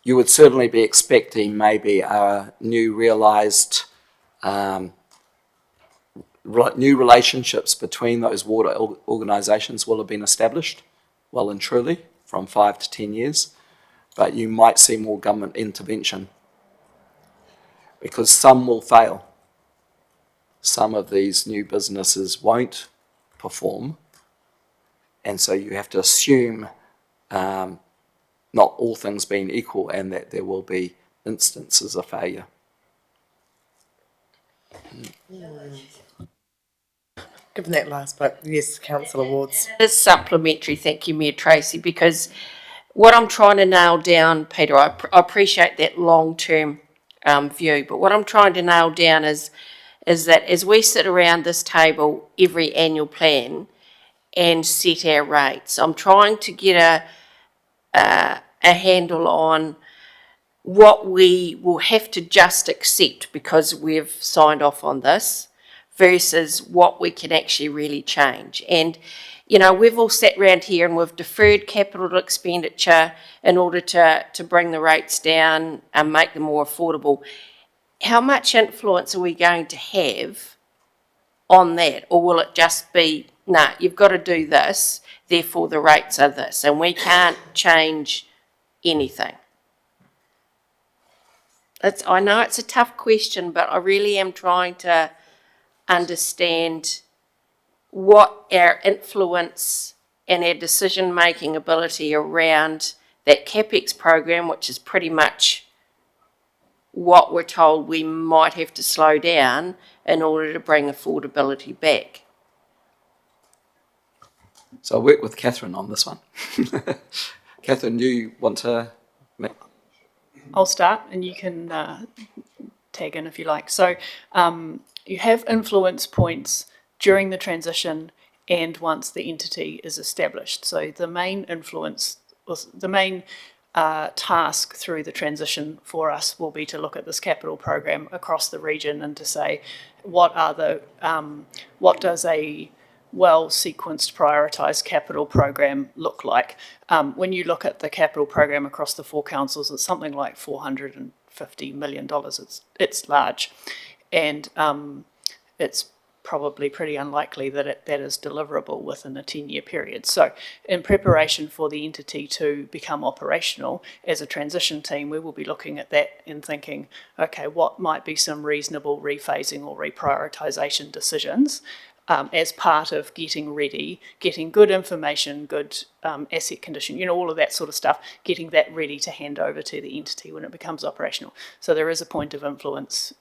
you would certainly be expecting maybe a new realised new relationships between those water organisations will have been established well and truly from 5 to 10 years, but you might see more government intervention because some will fail. Some of these new businesses won't perform, and so you have to assume, not all things being equal, and that there will be instances of failure. Given that last bit, yes, council awards. It is supplementary, thank you, Mayor Tracy, because what I'm trying to nail down, Peter, I appreciate that long-term view, but what I'm trying to nail down is is that as we sit around this table every annual plan and set our rates, I'm trying to get a handle on what we will have to just accept because we've signed off on this versus what we can actually really change. And, you know, we've all sat around here and we've deferred capital expenditure in order to bring the rates down and make them more affordable. How much influence are we going to have on that? Or will it just be, nah, you've got to do this, therefore the rates are this, and we can't change anything? I know it's a tough question, but I really am trying to understand what our influence and our decision-making ability around that CapEx program, which is pretty much what we're told we might have to slow down in order to bring affordability back. So I'll work with Catherine on this one. Catherine, do you want to make... I'll start and you can tag in if you like. So you have influence points during the transition and once the entity is established. So the main influence, the main task through the transition for us will be to look at this capital program across the region and to say what does a well-sequenced, prioritised capital program look like. When you look at the capital program across the 4 councils, it's something like $450 million. It's large, and it's probably pretty unlikely that that is deliverable within a 10-year period. So in preparation for the entity to become operational as a transition team, we will be looking at that and thinking, okay, what might be some reasonable rephasing or reprioritisation decisions as part of getting ready, getting good information, good asset condition, you know, all of that sort of stuff, getting that ready to hand over to the entity when it becomes operational. So there is a point of influence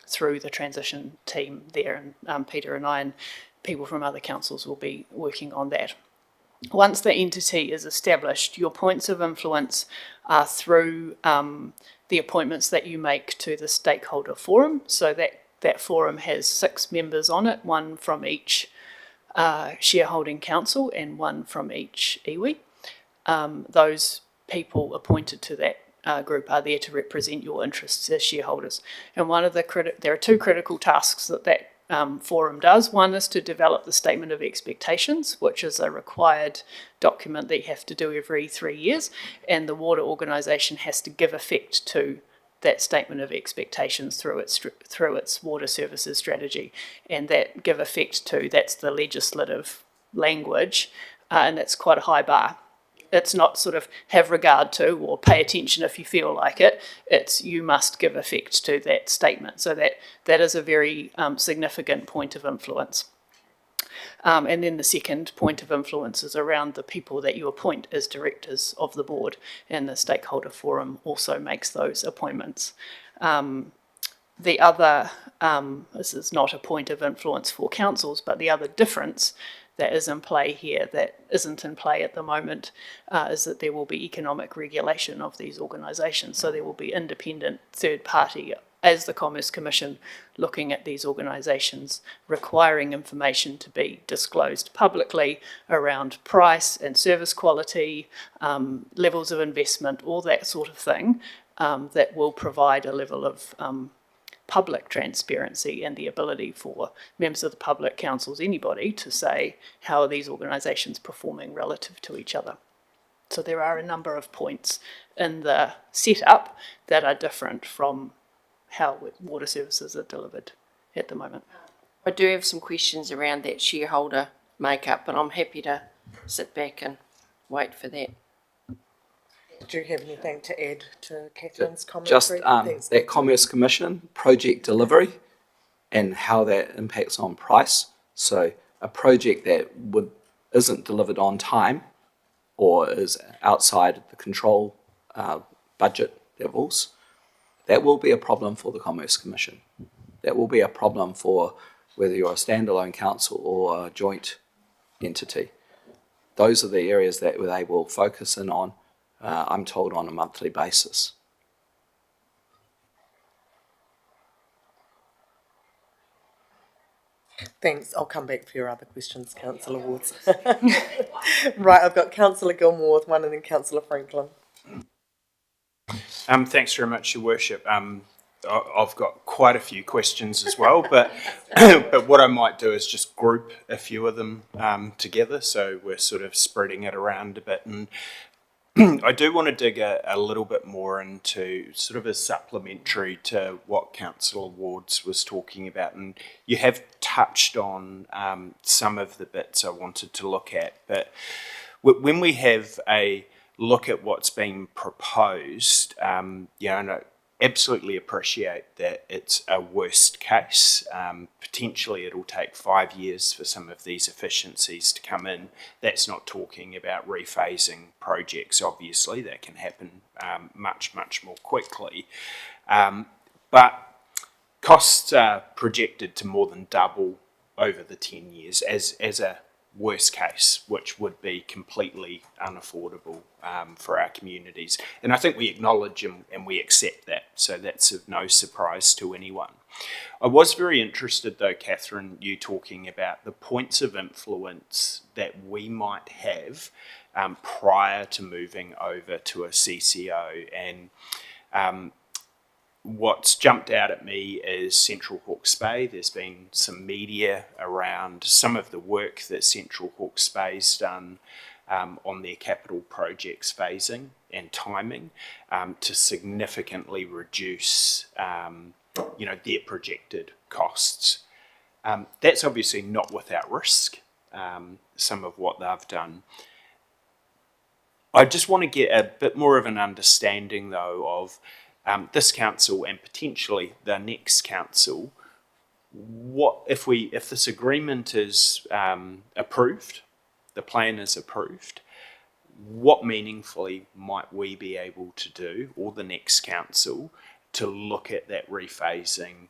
through the transition team there, and Peter and I and people from other councils will be working on that. Once the entity is established, your points of influence are through the appointments that you make to the stakeholder forum. So that forum has 6 members on it, 1 from each shareholding council and 1 from each iwi. Those people appointed to that group are there to represent your interests as shareholders. And there are 2 critical tasks that forum does. One is to develop the statement of expectations, which is a required document that you have to do every 3 years, and the water organisation has to give effect to that statement of expectations through its water services strategy, and that give effect to, that's the legislative language, and that's quite a high bar. It's not sort of have regard to or pay attention if you feel like it. It's you must give effect to that statement. So that is a very significant point of influence. And then the second point of influence is around the people that you appoint as directors of the board, and the stakeholder forum also makes those appointments. The other, this is not a point of influence for councils, but the other difference that is in play here that isn't in play at the moment is that there will be economic regulation of these organisations. So there will be independent third party as the Commerce Commission looking at these organisations, requiring information to be disclosed publicly around price and service quality, levels of investment, all that sort of thing, that will provide a level of public transparency and the ability for members of the public, councils, anybody to say how are these organisations performing relative to each other. So there are a number of points in the setup that are different from how water services are delivered at the moment. I do have some questions around that shareholder makeup, but I'm happy to sit back and wait for that. Do you have anything to add to Catherine's commentary? Just that Commerce Commission, project delivery and how that impacts on price. So a project that isn't delivered on time or is outside the control budget levels, that will be a problem for the Commerce Commission. That will be a problem for whether you're a standalone council or a joint entity. Those are the areas that they will focus in on, I'm told, on a monthly basis. Thanks. I'll come back for your other questions, Councillor Wards. Right, I've got Councillor Gilmore with one and then Councillor Franklin. Thanks very much, Your Worship. I've got quite a few questions as well, but but what I might do is just group a few of them together, so we're sort of spreading it around a bit. And I do want to dig a little bit more into sort of a supplementary to what Councillor Wards was talking about, and you have touched on some of the bits I wanted to look at, but when we have a look at what's being proposed, and I absolutely appreciate that it's a worst case. Potentially it'll take 5 years for some of these efficiencies to come in. That's not talking about rephasing projects, obviously. That can happen much, much more quickly. But costs are projected to more than double over the 10 years as a worst case, which would be completely unaffordable for our communities. And I think we acknowledge and we accept that, so that's of no surprise to anyone. I was very interested though, Catherine, you talking about the points of influence that we might have prior to moving over to a CCO, and what's jumped out at me is Central Hawke's Bay. There's been some media around some of the work that Central Hawke's Bay's done on their capital projects phasing and timing to significantly reduce their projected costs. That's obviously not without risk, some of what they've done. I just want to get a bit more of an understanding though of this council and potentially the next council. What if this agreement is approved, the plan is approved, what meaningfully might we be able to do, or the next council, to look at that rephasing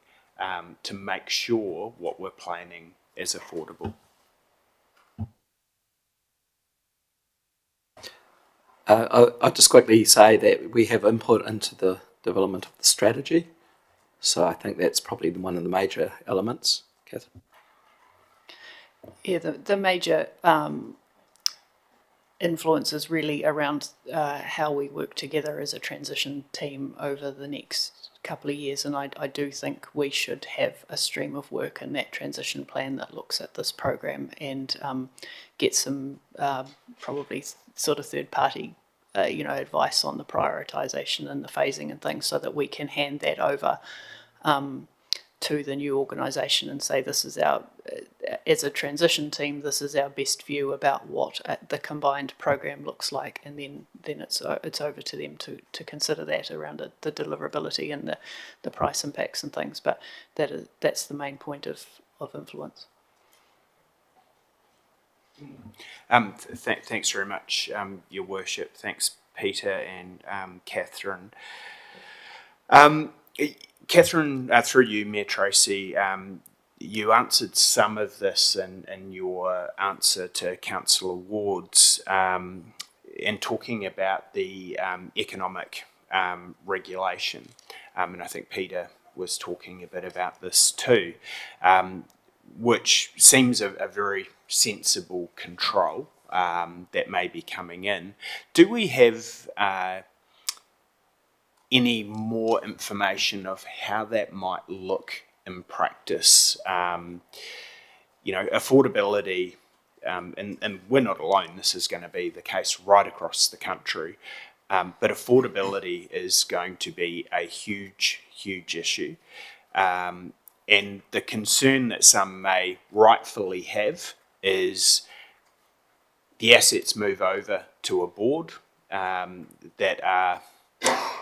to make sure what we're planning is affordable? I'll just quickly say that we have input into the development of the strategy, so I think that's probably one of the major elements. Catherine? Yeah, the major influence is really around how we work together as a transition team over the next couple of years, and I do think we should have a stream of work in that transition plan that looks at this program and get some probably sort of third party advice on the prioritisation and the phasing and things, so that we can hand that over to the new organisation and say, this is our, as a transition team, this is our best view about what the combined program looks like, and then it's over to them to consider that around the deliverability and the price impacts and things. But that's the main point of influence. Thanks very much, Your Worship. Thanks, Peter and Catherine. Catherine, through you, Mayor Tracy, you answered some of this in your answer to Councillor Wards in talking about the economic regulation, and I think Peter was talking a bit about this too, which seems a very sensible control that may be coming in. Do we have any more information of how that might look in practice? Affordability, and we're not alone, this is going to be the case right across the country, but affordability is going to be a huge, huge issue. And the concern that some may rightfully have is the assets move over to a board that are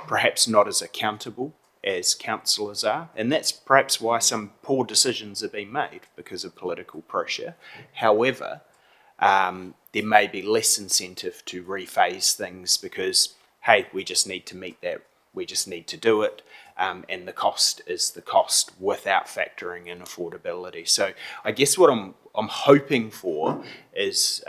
perhaps not as accountable as councillors are, and that's perhaps why some poor decisions are being made because of political pressure. However, there may be less incentive to rephase things because, hey, we just need to meet that, we just need to do it, and the cost is the cost without factoring in affordability. So I guess what I'm hoping for is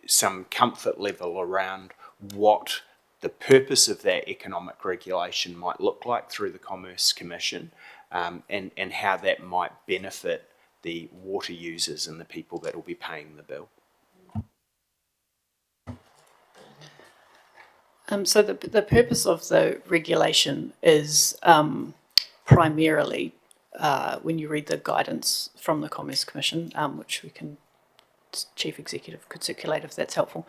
some comfort level around what the purpose of that economic regulation might look like through the Commerce Commission, and how that might benefit the water users and the people that will be paying the bill. So the purpose of the regulation is primarily, when you read the guidance from the Commerce Commission, which Chief Executive could circulate if that's helpful,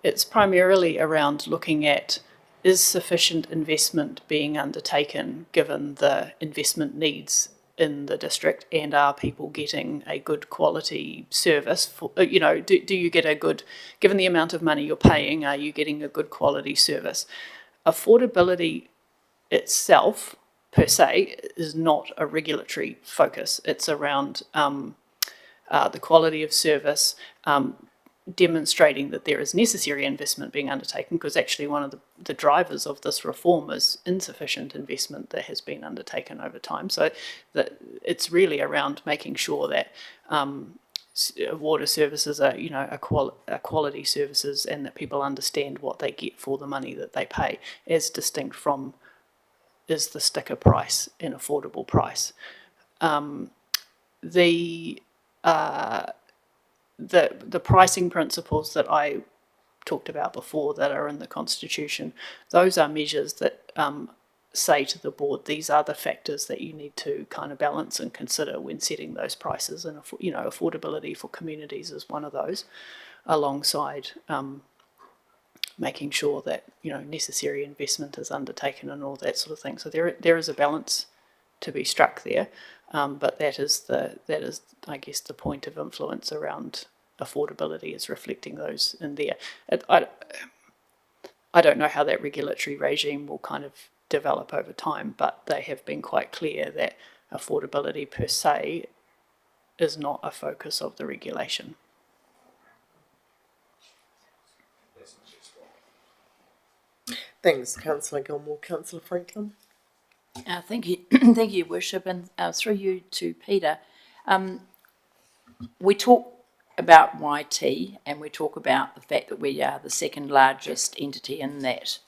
it's primarily around looking at, is sufficient investment being undertaken given the investment needs in the district, and are people getting a good quality service? For, do you get a good, given the amount of money you're paying, are you getting a good quality service? Affordability itself, per se, is not a regulatory focus. It's around the quality of service, demonstrating that there is necessary investment being undertaken, because actually one of the drivers of this reform is insufficient investment that has been undertaken over time. So that it's really around making sure that water services are, are quality services, and that people understand what they get for the money that they pay, as distinct from, is the sticker price an affordable price. The pricing principles that I talked about before that are in the Constitution, those are measures that say to the board, these are the factors that you need to kind of balance and consider when setting those prices, and affordability for communities is one of those, alongside making sure that necessary investment is undertaken and all that sort of thing. So there is a balance to be struck there. But that is I guess the point of influence around affordability, is reflecting those in there. I don't know how that regulatory regime will kind of develop over time, but they have been quite clear that affordability per se is not a focus of the regulation. Thanks, Councillor Gilmore. Councillor Franklin? Thank you, thank you, Worship, and through you to Peter. We talk about YT, and we talk about the fact that we are the second largest entity in that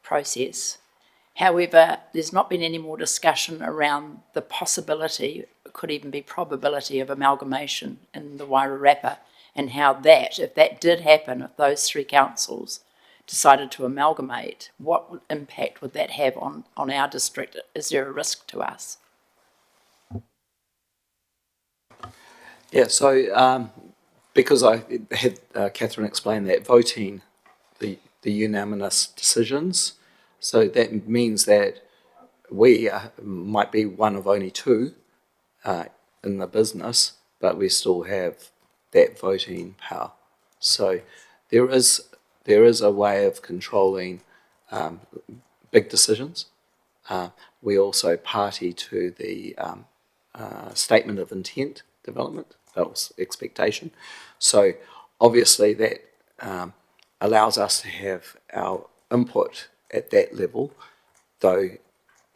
process. However, there's not been any more discussion around the possibility, it could even be probability, of amalgamation in the Wairarapa, and how that, if that did happen, if those three councils decided to amalgamate, what impact would that have on our district? Is there a risk to us? Yeah, so because I had Catherine explain that voting, the unanimous decisions, so that means that we might be one of only two in the business, but we still have that voting power. So there is a way of controlling big decisions. We also party to the statement of intent development, that was expectation. So obviously that allows us to have our input at that level, though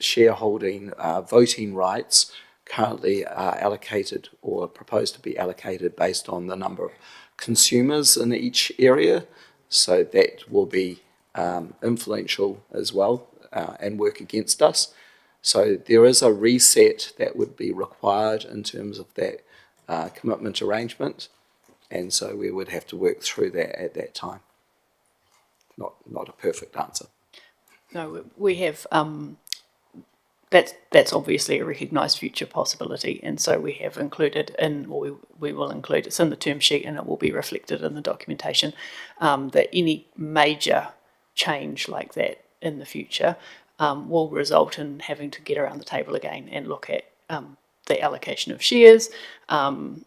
shareholding voting rights currently are allocated or proposed to be allocated based on the number of consumers in each area. So that will be influential as well and work against us. So there is a reset that would be required in terms of that commitment arrangement, and so we would have to work through that at that time. Not a perfect answer. No, we have, that's obviously a recognised future possibility, and so we have included in, or we will include, it's in the term sheet and it will be reflected in the documentation, that any major change like that in the future will result in having to get around the table again and look at the allocation of shares, and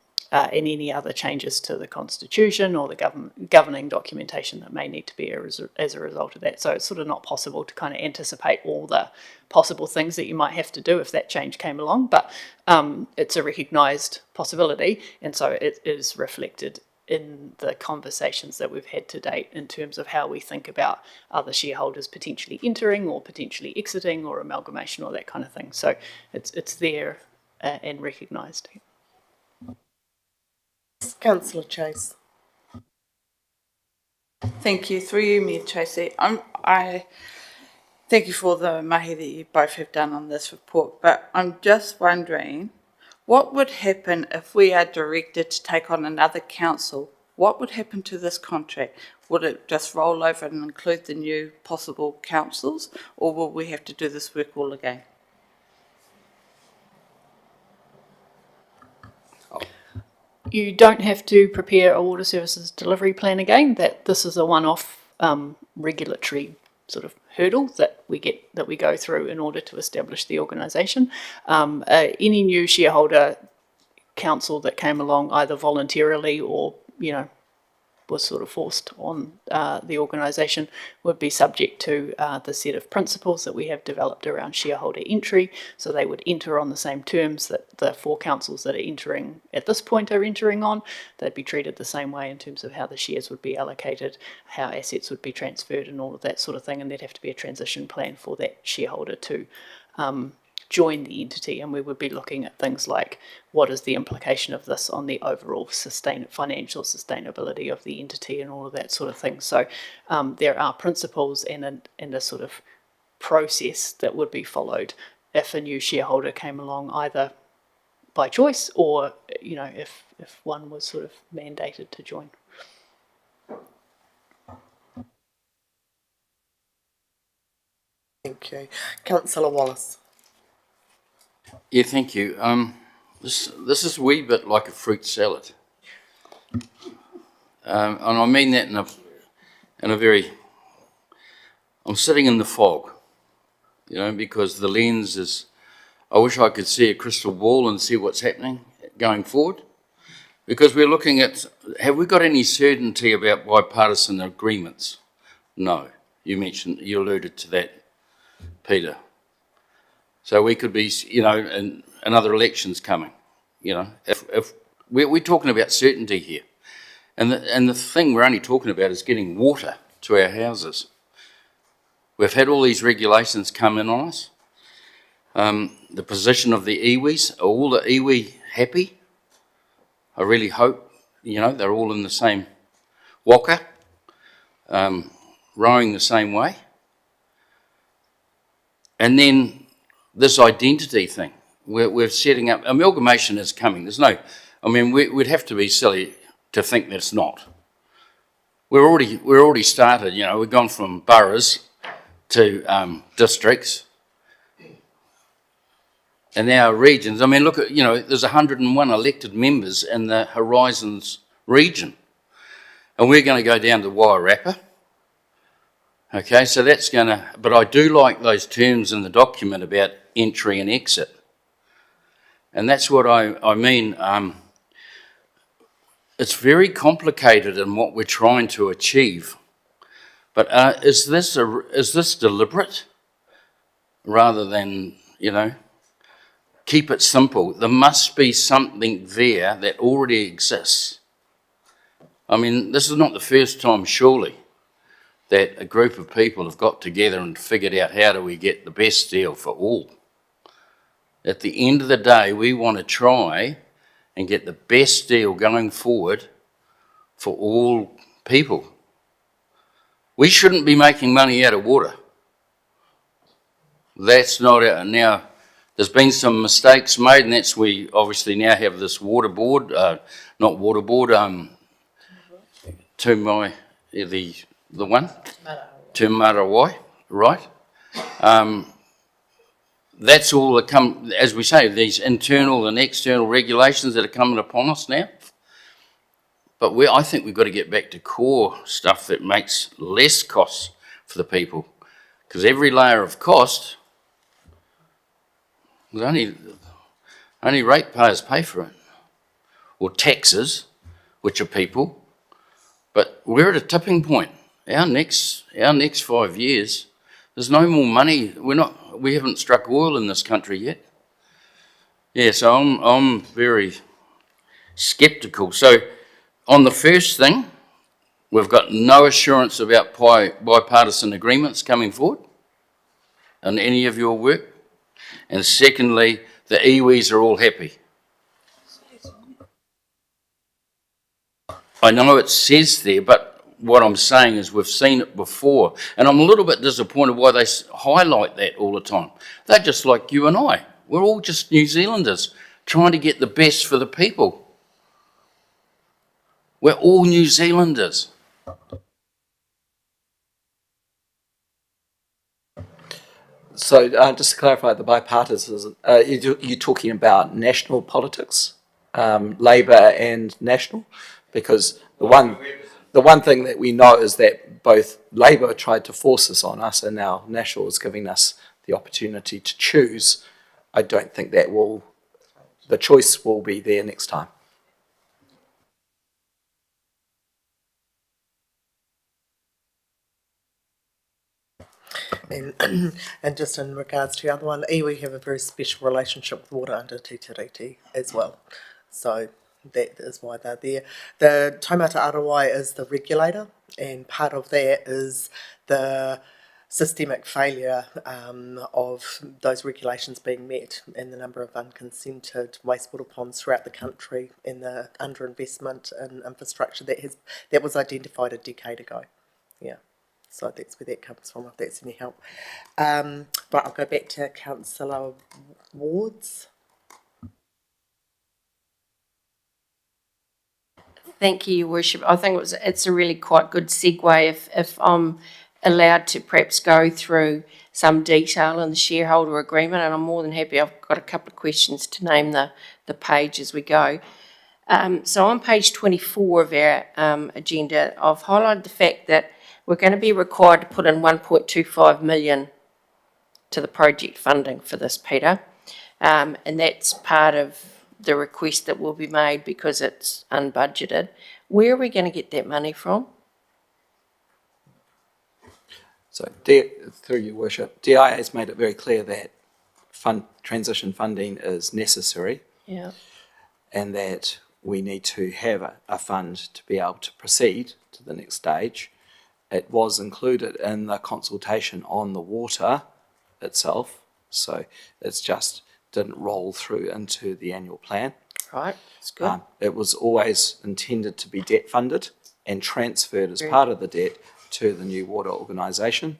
any other changes to the Constitution or the governing documentation that may need to be as a result of that. So it's sort of not possible to kind of anticipate all the possible things that you might have to do if that change came along, but it's a recognised possibility, and so it is reflected in the conversations that we've had to date in terms of how we think about other shareholders potentially entering or potentially exiting or amalgamation or that kind of thing. So it's there and recognised. Councillor Chase. Thank you. Through you, Mayor Tracy. I thank you for the mahi that you both have done on this report, but I'm just wondering What would happen if we are directed to take on another council? What would happen to this contract? Would it just roll over and include the new possible councils, or will we have to do this work all again? You don't have to prepare a water services delivery plan again. That this is a one-off regulatory sort of hurdle that we go through in order to establish the organisation. Any new shareholder council that came along either voluntarily or was sort of forced on the organisation would be subject to the set of principles that we have developed around shareholder entry. So they would enter on the same terms that the 4 councils that are entering at this point are entering on. They'd be treated the same way in terms of how the shares would be allocated, how assets would be transferred and all of that sort of thing. And there'd have to be a transition plan for that shareholder to join the entity, and we would be looking at things like what is the implication of this on the overall financial sustainability of the entity and all of that sort of thing. So there are principles and a sort of process that would be followed if a new shareholder came along, either by choice or if one was sort of mandated to join. Thank you. Councillor Wallace. Yeah, thank you. This is a wee bit like a fruit salad. And I mean that in a very... I'm sitting in the fog, because the lens is... I wish I could see a crystal ball and see what's happening going forward. Because we're looking at... Have we got any certainty about bipartisan agreements? No. You alluded to that, Peter. So we could be, and another election's coming, if we're talking about certainty here. And the thing we're only talking about is getting water to our houses. We've had all these regulations come in on us. The position of the iwis, are all the iwi happy? I really hope, they're all in the same waka, rowing the same way. And then this identity thing, we're setting up, amalgamation is coming. We'd have to be silly to think that it's not. We're already started, we've gone from boroughs to districts and now regions. Look at, there's 101 elected members in the Horizons region, and we're going to go down to Wairarapa. Okay, so that's going to... But I do like those terms in the document about entry and exit. And that's what I mean. It's very complicated in what we're trying to achieve. But is this deliberate? Rather than, keep it simple. There must be something there that already exists. This is not the first time, surely, that a group of people have got together and figured out how do we get the best deal for all. At the end of the day, we want to try and get the best deal going forward for all people. We shouldn't be making money out of water. That's not it. Now, there's been some mistakes made, and that's we obviously now have this water board, not water board, the one? Te Marawai, right? That's all that come, as we say, these internal and external regulations that are coming upon us now. But I think we've got to get back to core stuff that makes less costs for the people. Because every layer of cost, only ratepayers pay for it. Or taxes, which are people. But we're at a tipping point. Our next 5 years, there's no more money. We haven't struck oil in this country yet. Yeah, so I'm very sceptical. So on the first thing, we've got no assurance about bipartisan agreements coming forward in any of your work. And secondly, the iwis are all happy. I know it says there, but what I'm saying is we've seen it before. And I'm a little bit disappointed why they highlight that all the time. They're just like you and I. We're all just New Zealanders trying to get the best for the people. We're all New Zealanders. So just to clarify, the bipartisan, you're talking about national politics, Labor and national, because the one thing that we know is that both Labor tried to force this on us, and now National is giving us the opportunity to choose. I don't think the choice will be there next time. And, and just in regards to the other one, iwi have a very special relationship with water under Te Tiriti as well. So that is why they're there. The Taumata Arawai is the regulator, and part of that is the systemic failure of those regulations being met, and the number of unconsented wastewater ponds throughout the country, and the underinvestment in infrastructure that was identified a decade ago. Yeah. So that's where that comes from, if that's any help. Right, I'll go back to Councillor Wards. Thank you, Your Worship. I think it's a really quite good segue if I'm allowed to perhaps go through some detail in the shareholder agreement, and I'm more than happy. I've got a couple of questions to name the page as we go. So on page 24 of our agenda, I've highlighted the fact that we're going to be required to put in 1.25 million to the project funding for this, Peter, and that's part of the request that will be made because it's unbudgeted. Where are we going to get that money from? So, through your worship, DIA has made it very clear that transition funding is necessary. Yeah. And that we need to have a fund to be able to proceed to the next stage. It was included in the consultation on the water itself, so it's just didn't roll through into the annual plan. Right, that's good. It was always intended to be debt funded and transferred as part of the debt to the new water organisation.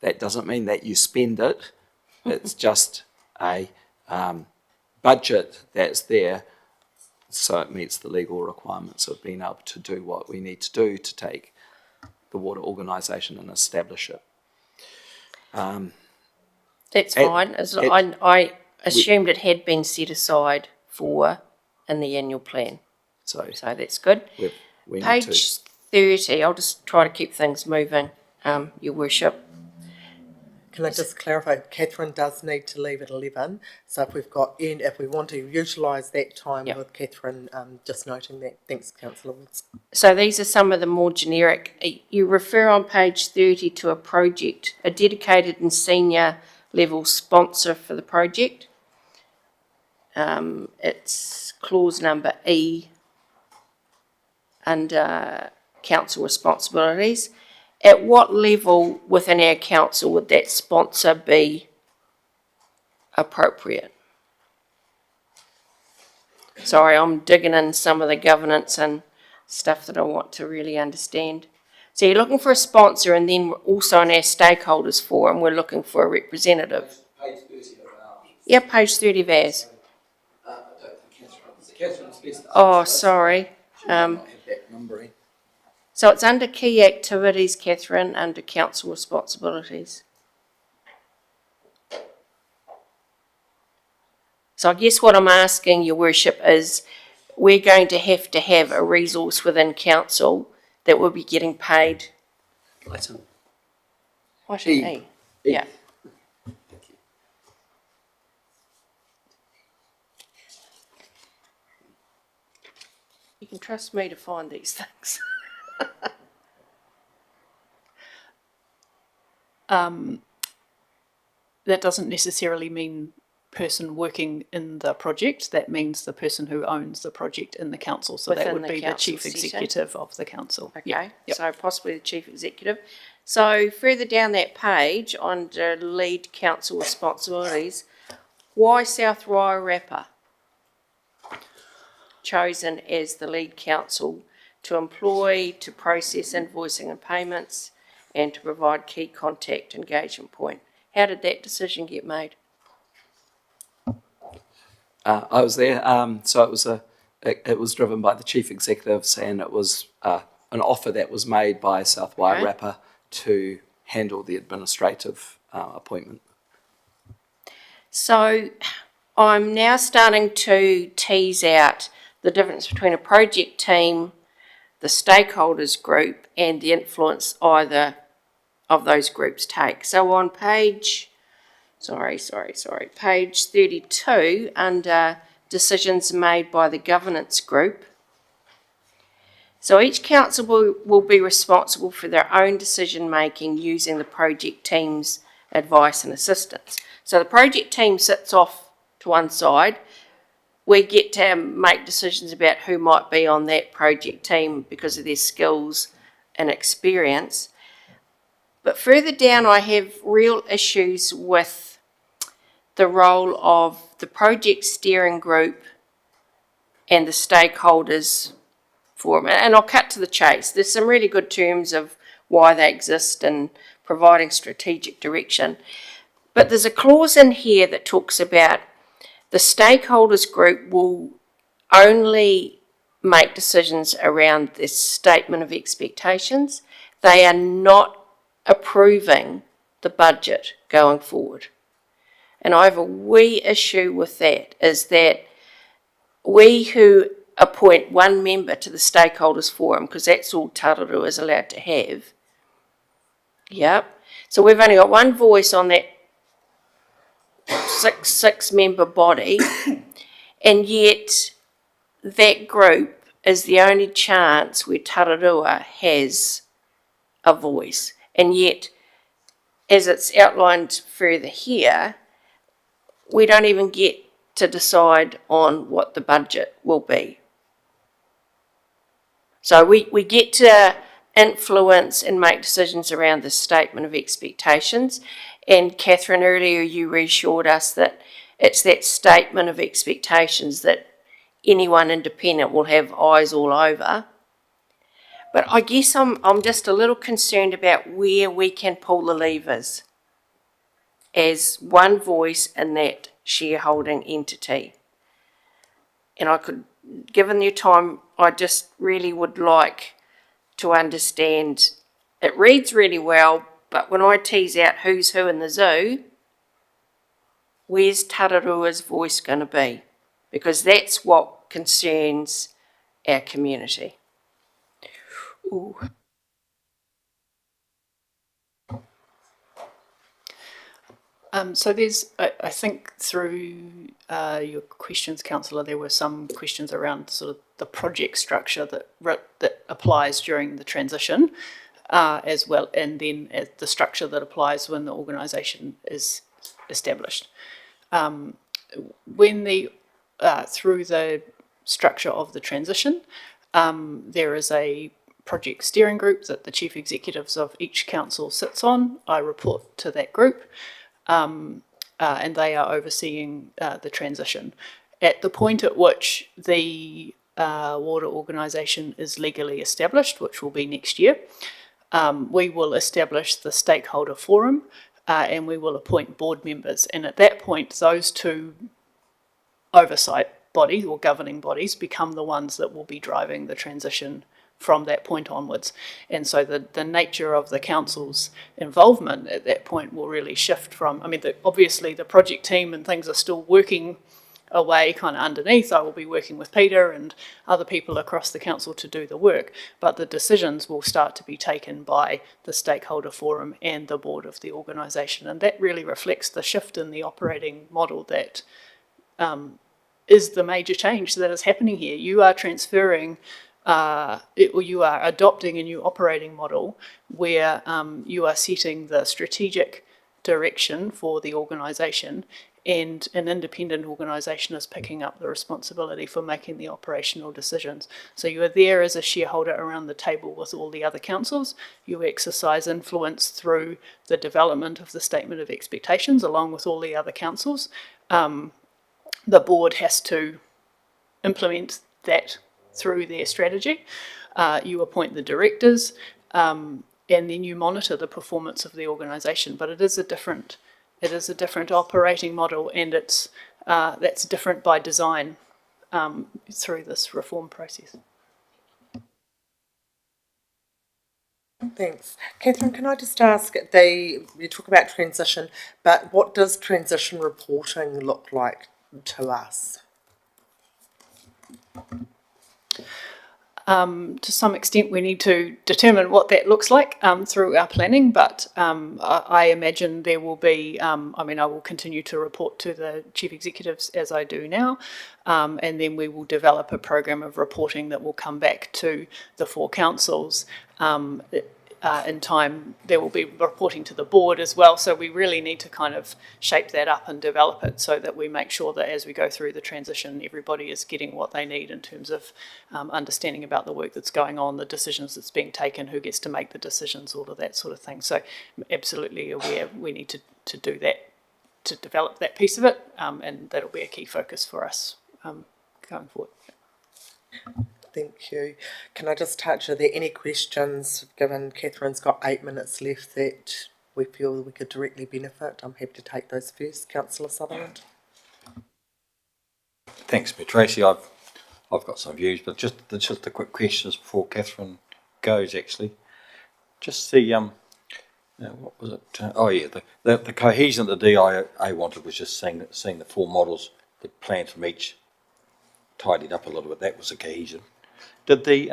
That doesn't mean that you spend it. It's just a budget that's there so it meets the legal requirements of being able to do what we need to do to take the water organisation and establish it. That's fine. I assumed it had been set aside for in the annual plan. So that's good. We Page 30, I'll just try to keep things moving, Your Worship. Can I just clarify? Catherine does need to leave at 11, so if we want to utilise that time with Catherine, just noting that. Thanks, Councillor Woods. So these are some of the more generic. You refer on page 30 to a project, a dedicated and senior level sponsor for the project. It's clause number E under council responsibilities. At what level within our council would that sponsor be appropriate? Sorry, I'm digging in some of the governance and stuff that I want to really understand. So you're looking for a sponsor, and then also in our stakeholders forum, we're looking for a representative. Page 30 of ours. Yeah, page 30 of ours. I don't think Catherine's best. Oh, sorry. She might not have that numbering. So it's under key activities, Catherine, under council responsibilities. So I guess what I'm asking, Your Worship, is we're going to have a resource within council that will be getting paid. Item. What E? E. Yeah. You can trust me to find these things. That doesn't necessarily mean person working in the project. That means the person who owns the project in the council. So Within that would the be the council chief setting. executive of the council. Okay, Yep. so possibly the chief executive. So further down that page, under lead council responsibilities, why South Wairarapa chosen as the lead council to employ, to process invoicing and payments, and to provide key contact engagement point? How did that decision get made? I was there. So it was driven by the chief executives, and it was an offer that was made by South Wairarapa to handle the administrative appointment. So I'm now starting to tease out the difference between a project team, the stakeholders group, and the influence either of those groups take. So on page 32, under decisions made by the governance group, so each council will be responsible for their own decision making using the project team's advice and assistance. So the project team sits off to one side. We get to make decisions about who might be on that project team because of their skills and experience. But further down, I have real issues with the role of the project steering group and the stakeholders forum. And I'll cut to the chase. There's some really good terms of why they exist and providing strategic direction. But there's a clause in here that talks about the stakeholders group will only make decisions around this statement of expectations. They are not approving the budget going forward. And I have a wee issue with that, is that we who appoint one member to the stakeholders forum, because that's all Tararua is allowed to have, so we've only got one voice on that six member body, and yet that group is the only chance where Tararua has a voice. And yet, as it's outlined further here, we don't even get to decide on what the budget will be. So we get to influence and make decisions around the statement of expectations. And Catherine, earlier you reassured us that it's that statement of expectations that anyone independent will have eyes all over. But I guess I'm just a little concerned about where we can pull the levers as one voice in that shareholding entity. And I could, given your time, I just really would like to understand. It reads really well, but when I tease out who's who in the zoo, where's Tararua's voice going to be? Because that's what concerns our community. Ooh. So there's, I think through your questions, Councillor, there were some questions around sort of the project structure that applies during the transition as well, and then the structure that applies when the organisation is established. When through the structure of the transition, there is a project steering group that the chief executives of each council sits on. I report to that group. And they are overseeing the transition. At the point at which the water organisation is legally established, which will be next year, we will establish the stakeholder forum and we will appoint board members. And at that point, those two oversight bodies or governing bodies become the ones that will be driving the transition from that point onwards. And so the nature of the council's involvement at that point will really shift from, I mean, obviously the project team and things are still working away kind of underneath. I will be working with Peter and other people across the council to do the work, but the decisions will start to be taken by the stakeholder forum and the board of the organisation. And that really reflects the shift in the operating model that is the major change that is happening here. You are transferring you are adopting a new operating model where you are setting the strategic direction for the organisation, and an independent organisation is picking up the responsibility for making the operational decisions. So you are there as a shareholder around the table with all the other councils. You exercise influence through the development of the statement of expectations along with all the other councils. The board has to implement that through their strategy. You appoint the directors, and then you monitor the performance of the organisation. But it is a different operating model, and it's that's different by design through this reform process. Thanks. Catherine, can I just ask, you talk about transition, but what does transition reporting look like to us? To some extent, we need to determine what that looks like through our planning, but I imagine there will be, I will continue to report to the chief executives as I do now, and then we will develop a program of reporting that will come back to the 4 councils. In time, there will be reporting to the board as well. So we really need to kind of shape that up and develop it so that we make sure that as we go through the transition, everybody is getting what they need in terms of understanding about the work that's going on, the decisions that's being taken, who gets to make the decisions, all of that sort of thing. So absolutely aware we need to do that, to develop that piece of it, and that'll be a key focus for us going forward. Thank you. Can I just touch, are there any questions, given Catherine's got 8 minutes left, that we feel we could directly benefit? I'm happy to take those first. Councillor Sutherland. Thanks, Ms. Tracy. I've got some views, but just a quick questions before Catherine goes, actually. Just the, what was it? The cohesion that the DIA wanted was just seeing the 4 models, the plans from each tidied up a little bit. That was the cohesion. Did the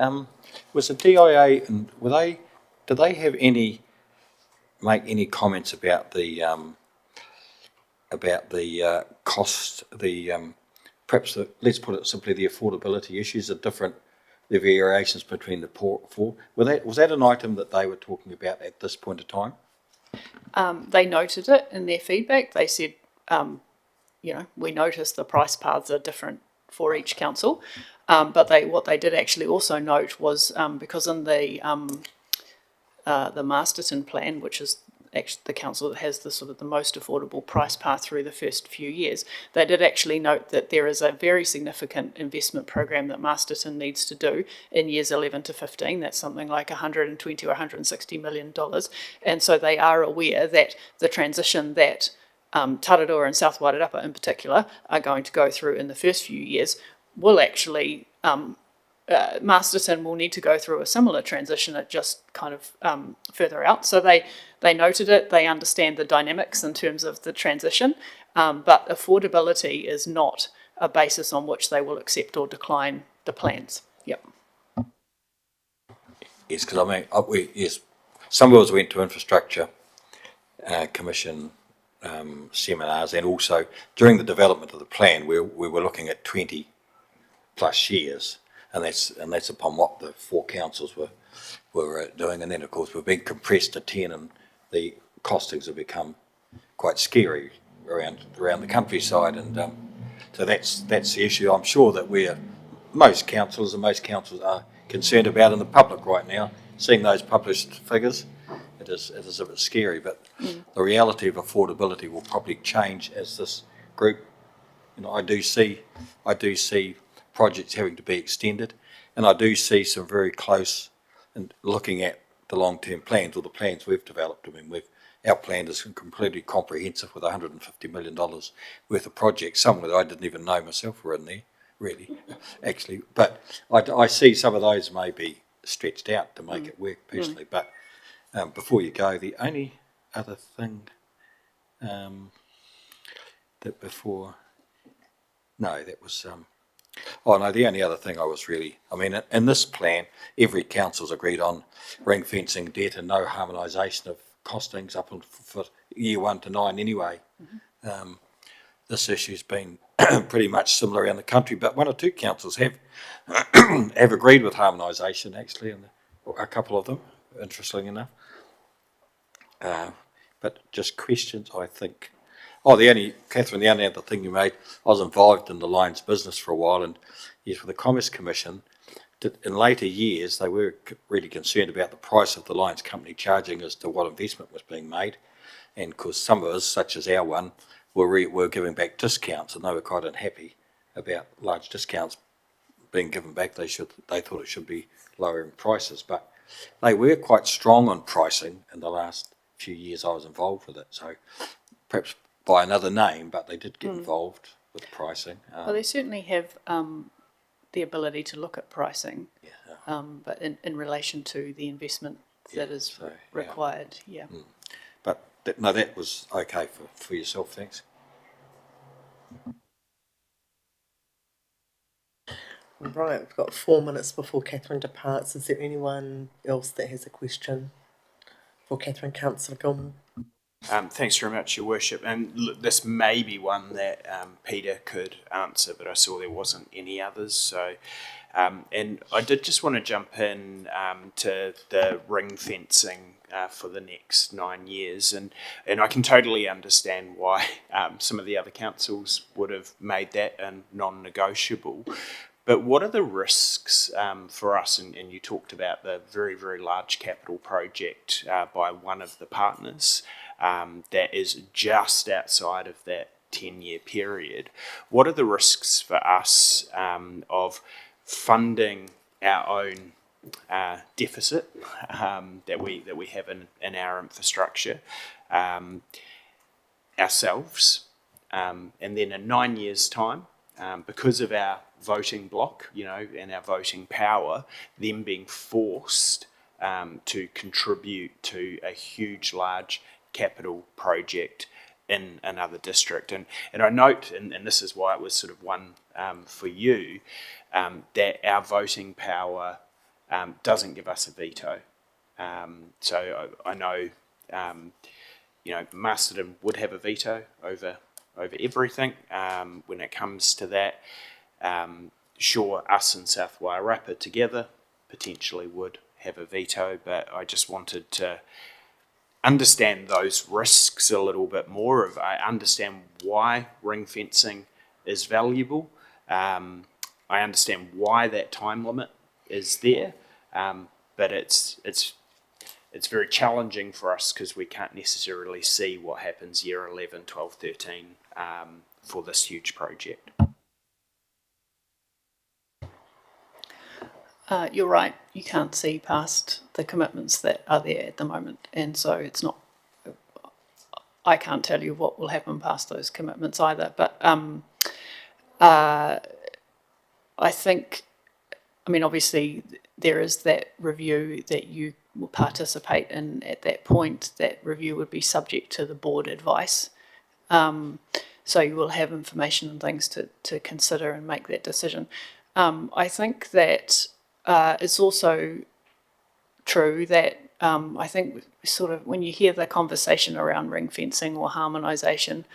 was the DIA and did they have make any comments about the cost, perhaps let's put it simply, the affordability issues, the variations between the 4? Was that an item that they were talking about at this point of time? They noted it in their feedback. They said, we noticed the price paths are different for each council, but what they did actually also note was because in the Masterton plan, which is actually the council that has the most affordable price path through the first few years, they did actually note that there is a very significant investment program that Masterton needs to do in years 11 to 15. That's something like $120 or $160 million, and so they are aware that the transition that Tararua and South Wairarapa in particular are going to go through in the first few years will actually, Masterton will need to go through a similar transition at just kind of further out. So they noted it, they understand the dynamics in terms of the transition, but affordability is not a basis on which they will accept or decline the plans. Yep. Yes, because some of us went to infrastructure commission seminars, and also during the development of the plan we were looking at 20 plus years, and that's upon what the 4 councils were doing, and then of course we've been compressed to 10, and the costings have become quite scary around the countryside, and so that's the issue. I'm sure that most councils are concerned about in the public right now, seeing those published figures. It is a bit scary, but the reality of affordability will probably change as this group. I do see projects having to be extended, and I do see some very close, and looking at the long-term plans or the plans we've developed. Our plan is completely comprehensive with $150 million worth of projects, some that I didn't even know myself were in there, really, actually. But I see some of those may be stretched out to make it work personally, but before you go, the only other thing the only other thing I was really, in this plan, every council's agreed on ring fencing debt and no harmonisation of costings up for year 1 to 9 anyway. This issue's been pretty much similar around the country, but 1 or 2 councils have agreed with harmonisation, actually, and a couple of them, interestingly enough. But just questions, I think. Catherine, the only other thing you made, I was involved in the Lions business for a while, and yes, for the Commerce Commission, in later years, they were really concerned about the price of the Lions company charging as to what investment was being made, and because some of us, such as our one, were giving back discounts, and they were quite unhappy about large discounts being given back. They thought it should be lowering prices, but they were quite strong on pricing in the last few years I was involved with it, so perhaps by another name, but they did get involved with pricing. Well, they certainly have the ability to look at pricing, but in relation to the investment that is so, yeah. required, But that was okay for yourself, thanks. Right, we've got 4 minutes before Catherine departs. Is there anyone else that has a question for Catherine? Councillor Gilman. Thanks very much, Your Worship. And look, this may be one that Peter could answer, but I saw there wasn't any others. So, and I did just want to jump in to the ring fencing for the next 9 years, and I can totally understand why some of the other councils would have made that a non-negotiable. But what are the risks for us? And you talked about the very, very large capital project by one of the partners that is just outside of that 10-year period. What are the risks for us of funding our own deficit that we have in our infrastructure ourselves, and then in 9 years' time, because of our voting bloc, and our voting power, them being forced to contribute to a huge, large capital project in another district. And I note, and this is why it was sort of one for you, that our voting power doesn't give us a veto. So I know, Masterton would have a veto over everything when it comes to that. Sure, us and South Wairarapa together potentially would have a veto, but I just wanted to understand those risks a little bit more. I understand why ring fencing is valuable. I understand why that time limit is there, but it's very challenging for us because we can't necessarily see what happens year 11, 12, 13 for this huge project. You're right. You can't see past the commitments that are there at the moment, and so it's not. I can't tell you what will happen past those commitments either. But I think, obviously, there is that review that you will participate in. At that point, that review would be subject to the board advice. So you will have information and things to consider and make that decision. I think that it's also true that I think sort of when you hear the conversation around ring fencing or harmonisation,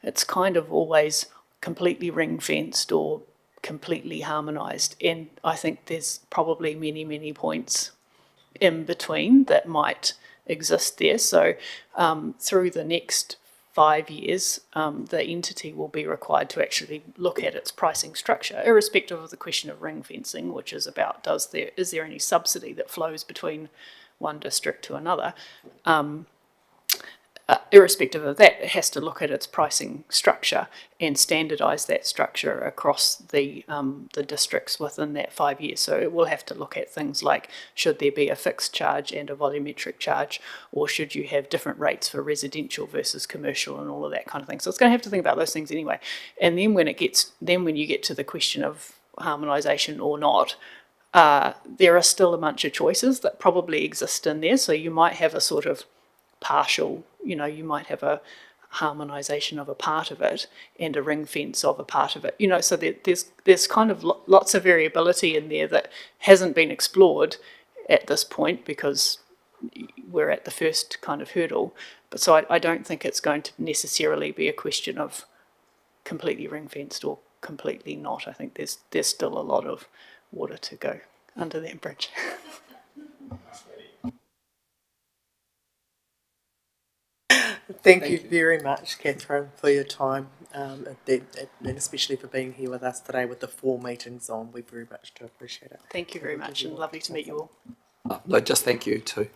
it's kind of always completely ring fenced or completely harmonised. And I think there's probably many, many points in between that might exist there. So through the next 5 years, the entity will be required to actually look at its pricing structure, irrespective of the question of ring fencing, which is about is there any subsidy that flows between one district to another. Irrespective of that, it has to look at its pricing structure and standardise that structure across the districts within that 5 years. So it will have to look at things like, should there be a fixed charge and a volumetric charge, or should you have different rates for residential versus commercial and all of that kind of thing. So it's going to have to think about those things anyway. And then when you get to the question of harmonisation or not, there are still a bunch of choices that probably exist in there. So you might have a sort of partial, you might have a harmonisation of a part of it and a ring fence of a part of it. So there's kind of lots of variability in there that hasn't been explored at this point because we're at the first kind of hurdle. But so I don't think it's going to necessarily be a question of completely ring fenced or completely not. I think there's still a lot of water to go under that bridge. Thank you very much, Catherine, for your time, and especially for being here with us today with the 4 meetings on. We very much do appreciate it. Thank you very much, and lovely to meet you all. No, just thank you too.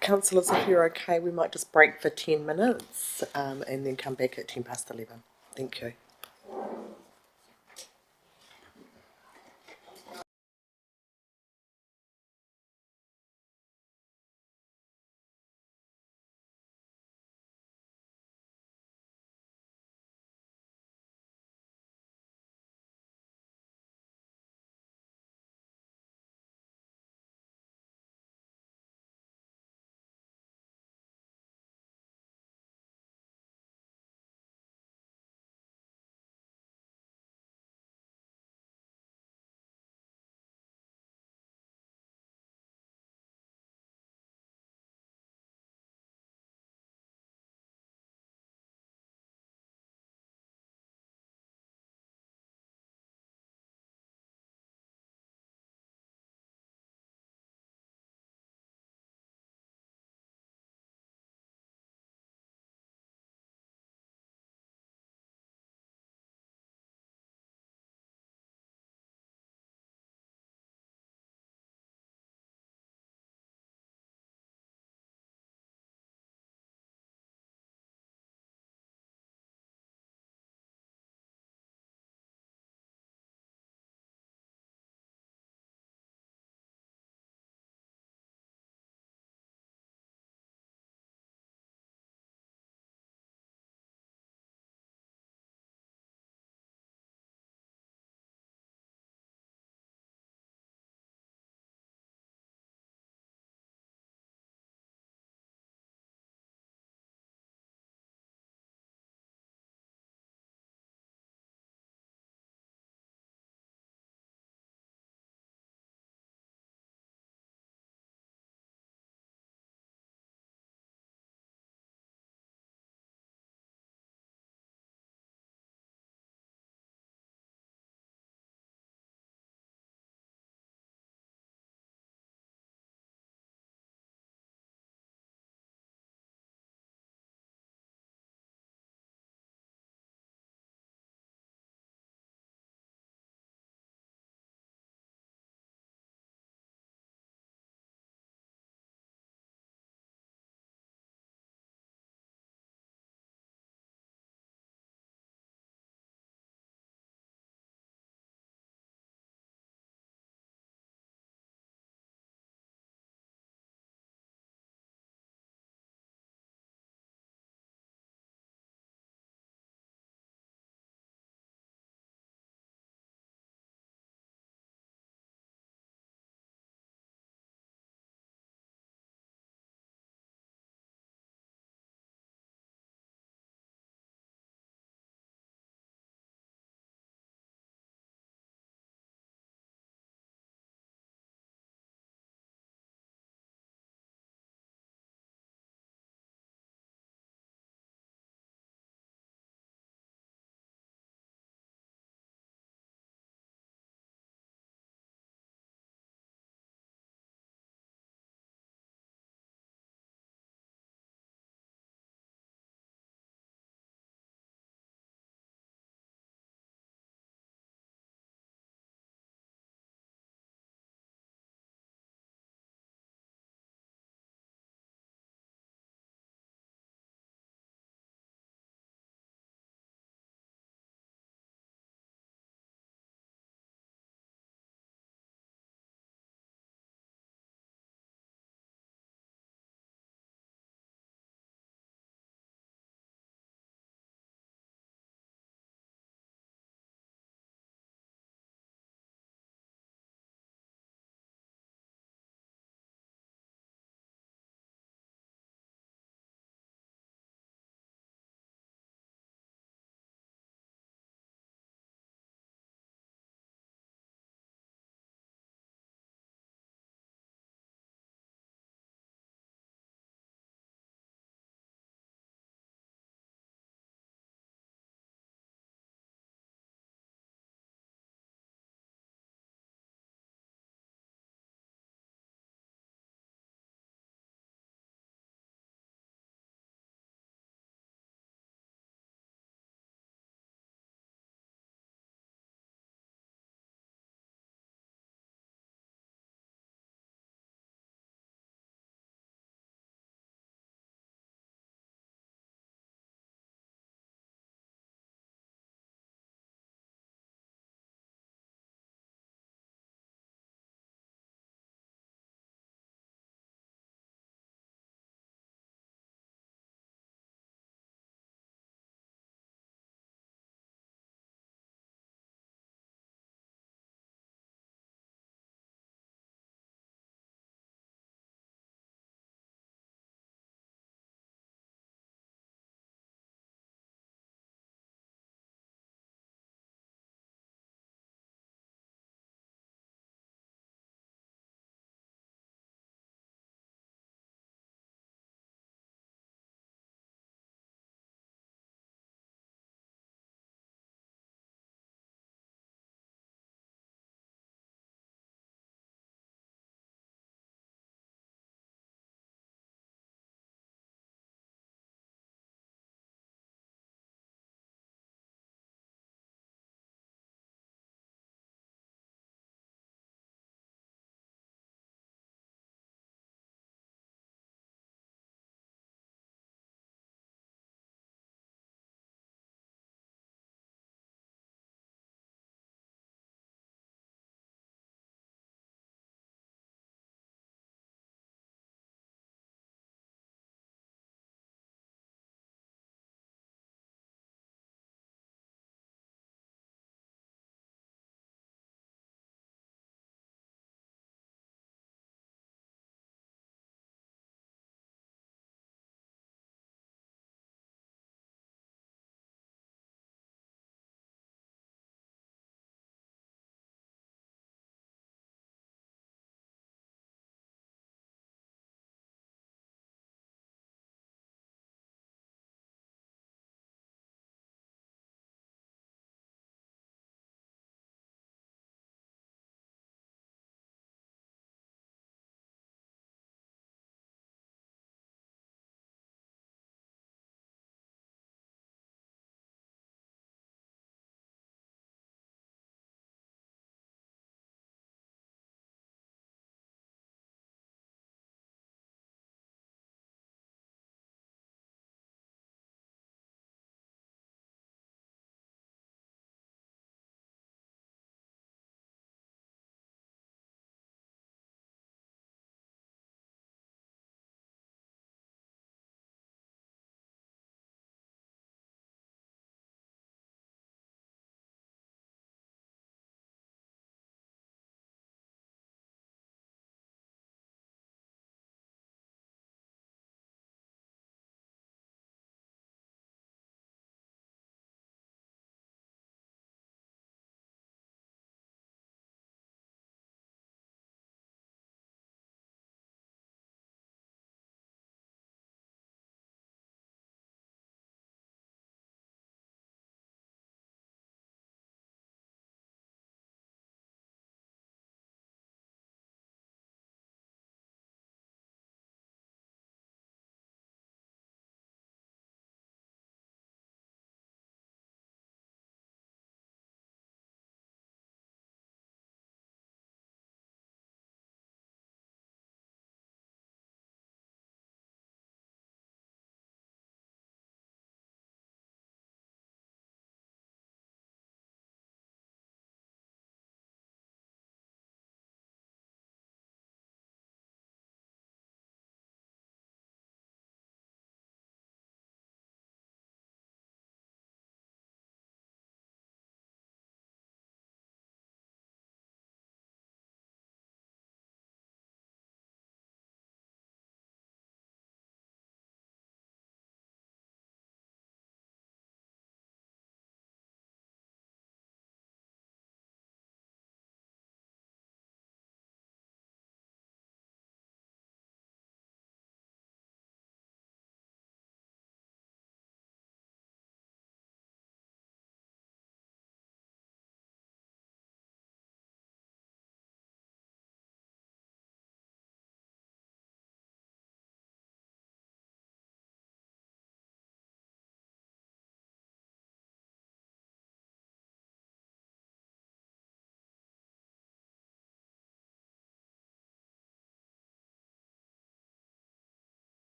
Councillors, if you're okay, we might just break for 10 minutes and then come back at 11:10. Thank you.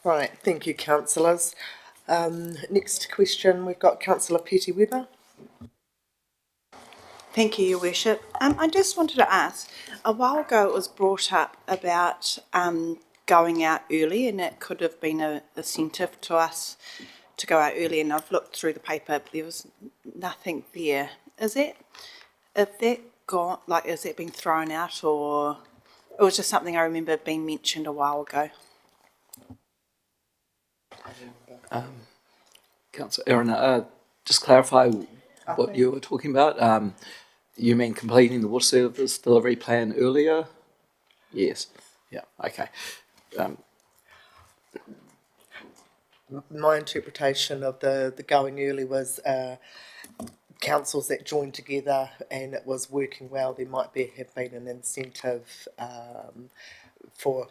Right, thank you, councillors. Next question, we've got Councillor Petty Webber. Thank you, Your Worship. I just wanted to ask, a while ago it was brought up about going out early, and it could have been an incentive to us to go out early, and I've looked through the paper, but there was nothing there. Is that gone, like, is that been thrown out, or it was just something I remember being mentioned a while ago? Councillor Aaron, just clarify what you were talking about. You mean completing the water service delivery plan earlier? Yes. Yeah. Okay. My interpretation of the going early was councils that joined together and it was working well, there might have been an incentive for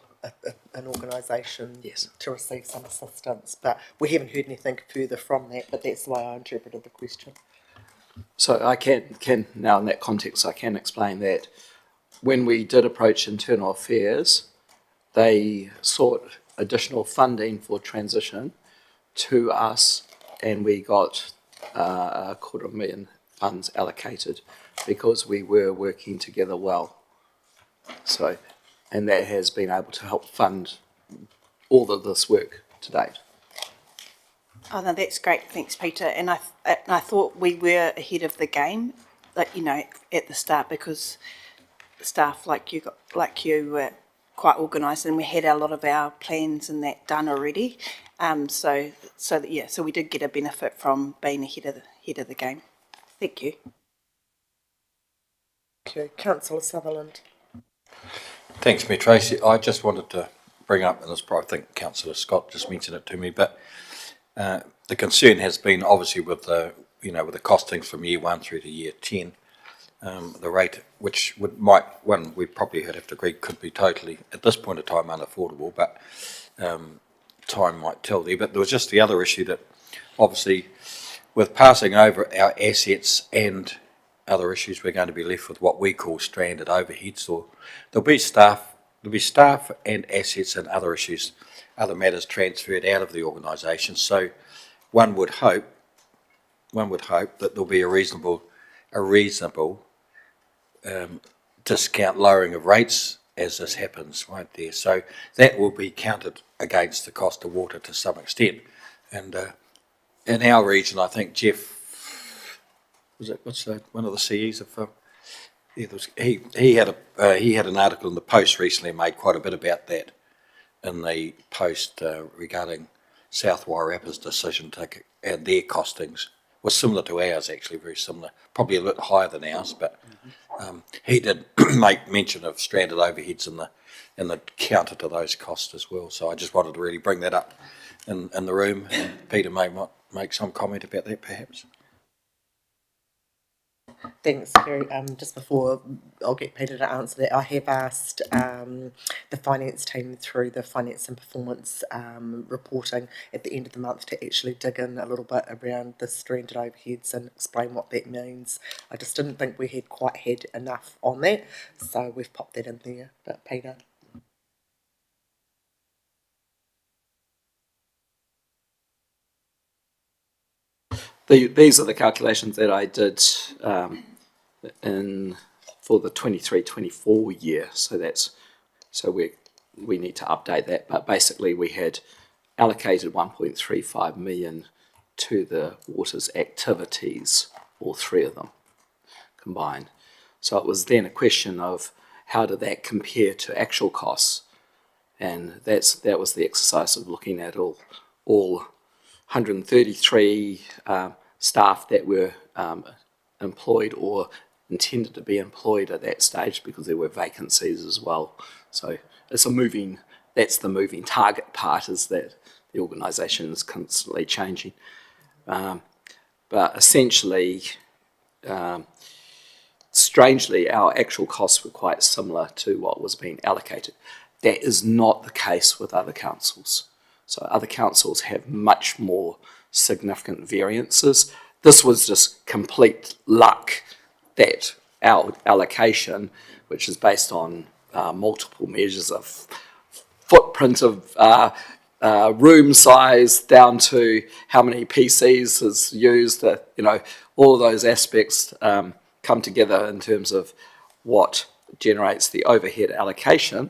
an organisation to receive some assistance. But we haven't heard anything further from that, but that's the way I interpreted the question. So I can now in that context, I can explain that when we did approach Internal Affairs, they sought additional funding for transition to us, and we got $250,000 funds allocated because we were working together well. So, and that has been able to help fund all of this work to date. Oh, no, that's great. Thanks, Peter. And I thought we were ahead of the game, like, you know, at the start, because staff like you were quite organised, and we had a lot of our plans and that done already. So we did get a benefit from being ahead of the game. Thank you. Thank you. Councillor Sutherland. Thanks, Mayor Tracy. I just wanted to bring up, and I think Councillor Scott just mentioned it to me, but the concern has been obviously with the costings from year 1 through to year 10, the rate which we probably have to agree could be totally at this point of time unaffordable, but time might tell there. But there was just the other issue that obviously with passing over our assets and other issues, we're going to be left with what we call stranded overheads, or there'll be staff and assets and other issues, other matters transferred out of the organisation. So one would hope that there'll be a reasonable discount lowering of rates as this happens, won't there? So that will be counted against the cost of water to some extent. And in our region, I think Jeff, one of the CEs of he had an article in the Post recently and made quite a bit about that in the Post regarding South Wairarappa's decision and their costings was similar to ours, actually very similar, probably a little higher than ours, but he did make mention of stranded overheads in the counter to those costs as well. So I just wanted to really bring that up in the room, and Peter may make some comment about that perhaps. Thanks, Kerry. Just before I'll get Peter to answer that, I have asked the finance team through the finance and performance reporting at the end of the month to actually dig in a little bit around the stranded overheads and explain what that means. I just didn't think we had quite had enough on that, so we've popped that in there. But Peter. These are the calculations that I did for the 23-24 year. So we need to update that. But basically, we had allocated 1.35 million to the waters activities, all three of them combined. So it was then a question of how did that compare to actual costs, and that was the exercise of looking at all 133 staff that were employed or intended to be employed at that stage, because there were vacancies as well. So that's the moving target part, is that the organisation is constantly changing. But essentially, strangely, our actual costs were quite similar to what was being allocated. That is not the case with other councils. So other councils have much more significant variances. This was just complete luck that our allocation, which is based on multiple measures of footprint of room size down to how many PCs is used, all of those aspects come together in terms of what generates the overhead allocation.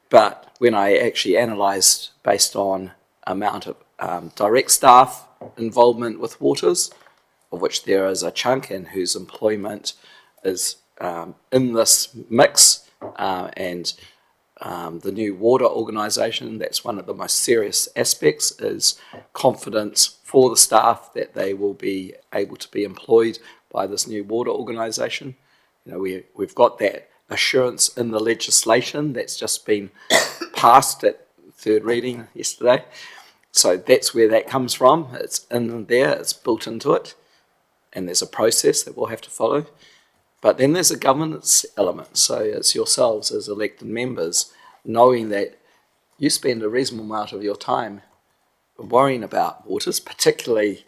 But when I actually analysed based on amount of direct staff involvement with waters, of which there is a chunk and whose employment is in this mix, and the new water organisation, that's one of the most serious aspects, is confidence for the staff that they will be able to be employed by this new water organisation. We've got that assurance in the legislation that's just been passed at third reading yesterday. So that's where that comes from. It's in there, it's built into it, and there's a process that we'll have to follow. But then there's a governance element. So it's yourselves as elected members knowing that you spend a reasonable amount of your time worrying about waters, particularly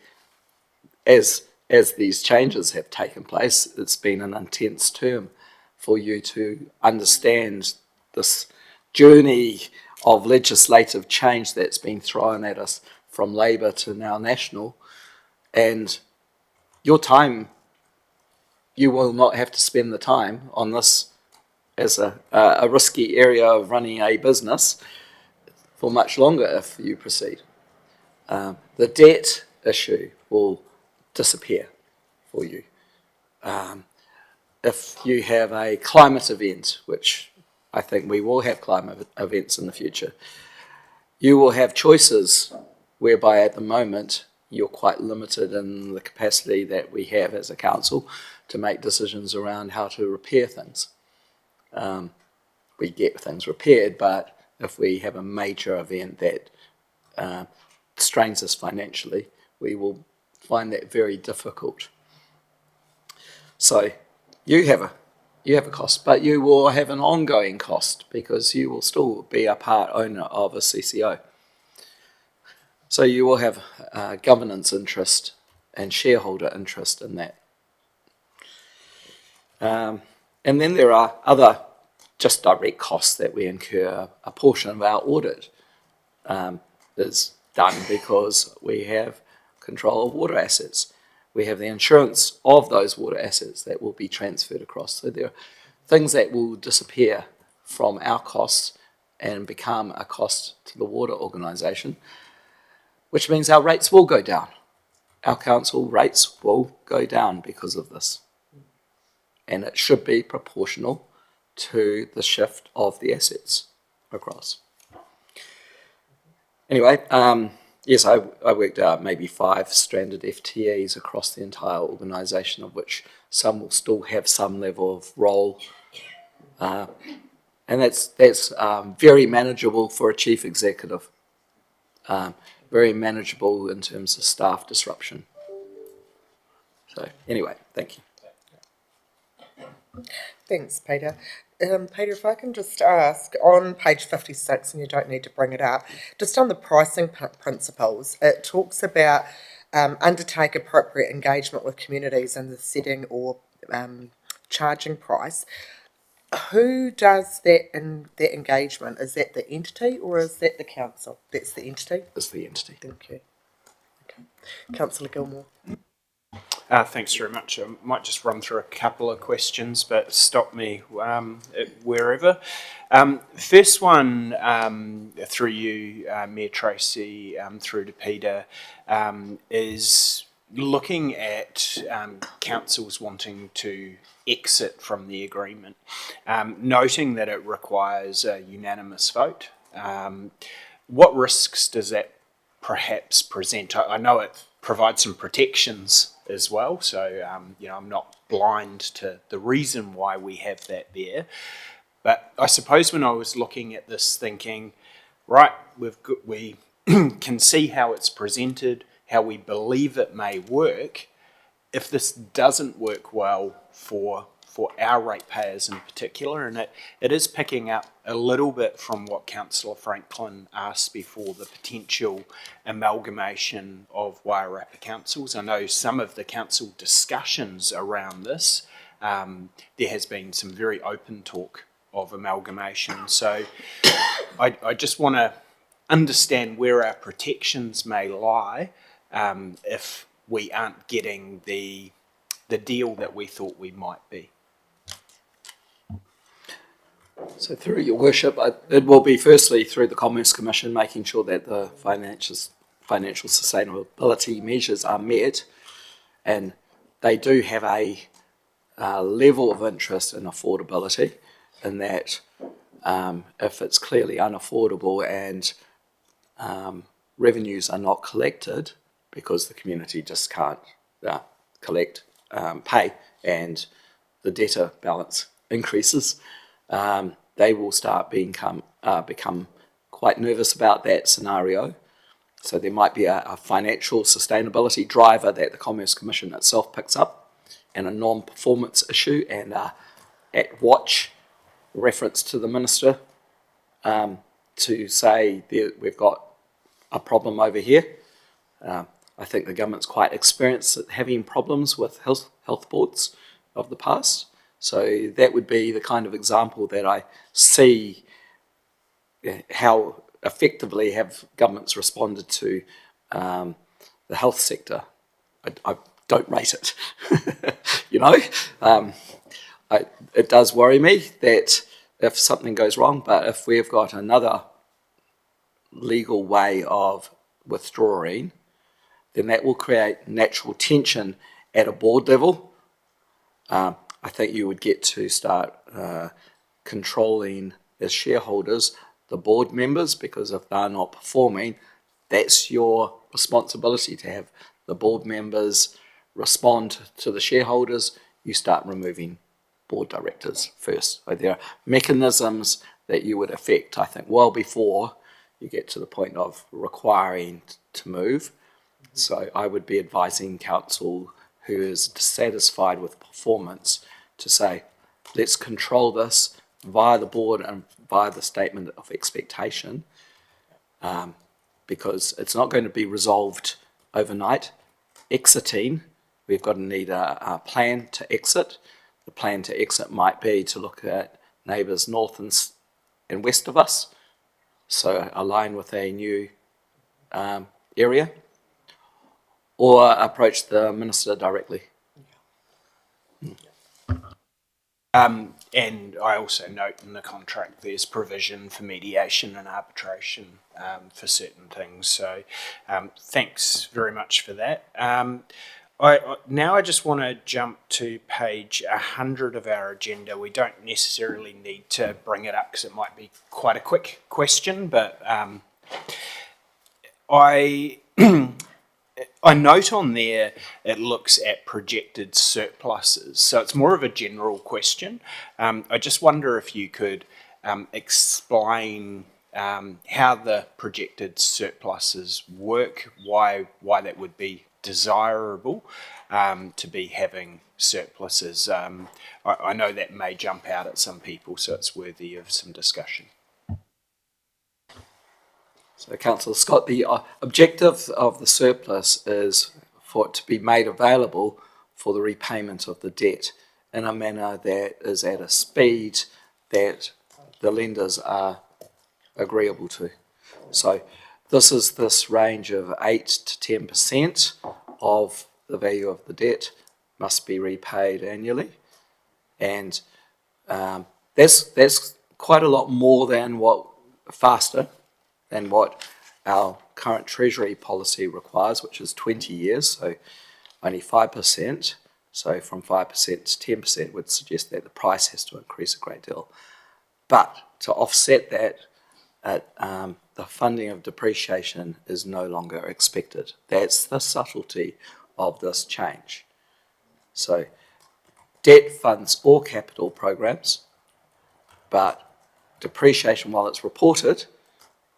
as these changes have taken place. It's been an intense term for you to understand this journey of legislative change that's been thrown at us from Labour to now National. And your time, you will not have to spend the time on this as a risky area of running a business for much longer if you proceed. The debt issue will disappear for you. If you have a climate event, which I think we will have climate events in the future, you will have choices whereby at the moment you're quite limited in the capacity that we have as a council to make decisions around how to repair things. We get things repaired, but if we have a major event that strains us financially, we will find that very difficult. So you have a cost, but you will have an ongoing cost because you will still be a part owner of a CCO. So you will have governance interest and shareholder interest in that. And then there are other just direct costs that we incur. A portion of our audit is done because we have control of water assets. We have the insurance of those water assets that will be transferred across. So there are things that will disappear from our costs and become a cost to the water organisation, which means our rates will go down. Our council rates will go down because of this. And it should be proportional to the shift of the assets across. Anyway, yes, I worked out maybe 5 stranded FTEs across the entire organisation, of which some will still have some level of role. And that's very manageable for a chief executive. Very manageable in terms of staff disruption. So anyway, thank you. Thanks, Peter. Peter, if I can just ask, on page 56, and you don't need to bring it up, just on the pricing principles, it talks about undertake appropriate engagement with communities in the setting or charging price. Who does that engagement? Is that the entity or is that the council? That's the entity? It's the entity. Thank you. Okay. Councillor Gilmore. Thanks very much. I might just run through a couple of questions, but stop me wherever. First one, through you, Mayor Tracy, through to Peter, is looking at councils wanting to exit from the agreement, noting that it requires a unanimous vote. What risks does that perhaps present? I know it provides some protections as well, so I'm not blind to the reason why we have that there. But I suppose when I was looking at this thinking, right, we can see how it's presented, how we believe it may work. If this doesn't work well for our ratepayers in particular, and it is picking up a little bit from what Councillor Franklin asked before, the potential amalgamation of Wairarapa councils. I know some of the council discussions around this, there has been some very open talk of amalgamation. So I just want to understand where our protections may lie if we aren't getting the deal that we thought we might be. So through your worship, it will be firstly through the Commerce Commission making sure that the financial sustainability measures are met, and they do have a level of interest in affordability, in that if it's clearly unaffordable and revenues are not collected because the community just can't pay, and the debtor balance increases, they will start become quite nervous about that scenario. So there might be a financial sustainability driver that the Commerce Commission itself picks up, and a non-performance issue, and at watch reference to the Minister to say we've got a problem over here. I think the government's quite experienced at having problems with health boards of the past. So that would be the kind of example that I see how effectively have governments responded to the health sector. I don't rate it, it does worry me that if something goes wrong, but if we've got another legal way of withdrawing, then that will create natural tension at a board level. I think you would get to start controlling, as shareholders, the board members, because if they're not performing, that's your responsibility to have the board members respond to the shareholders. You start removing board directors first. So there are mechanisms that you would affect, I think, well before you get to the point of requiring to move. So I would be advising council who is dissatisfied with performance to say, let's control this via the board and via the statement of expectation, because it's not going to be resolved overnight. Exiting, we've got to need a plan to exit. The plan to exit might be to look at neighbours north and west of us, so align with a new area, or approach the Minister directly. And I also note in the contract there's provision for mediation and arbitration for certain things. So thanks very much for that. Now I just want to jump to page 100 of our agenda. We don't necessarily need to bring it up because it might be quite a quick question, but I note on there it looks at projected surpluses. So it's more of a general question. I just wonder if you could explain how the projected surpluses work, why that would be desirable to be having surpluses. I know that may jump out at some people, so it's worthy of some discussion. So, Councillor Scott, the objective of the surplus is for it to be made available for the repayment of the debt in a manner that is at a speed that the lenders are agreeable to. So this is this range of 8 to 10% of the value of the debt must be repaid annually. And that's quite a lot more than faster than what our current Treasury policy requires, which is 20 years, so only 5%. So from 5% to 10% would suggest that the price has to increase a great deal. But to offset that, the funding of depreciation is no longer expected. That's the subtlety of this change. So debt funds all capital programs, but depreciation, while it's reported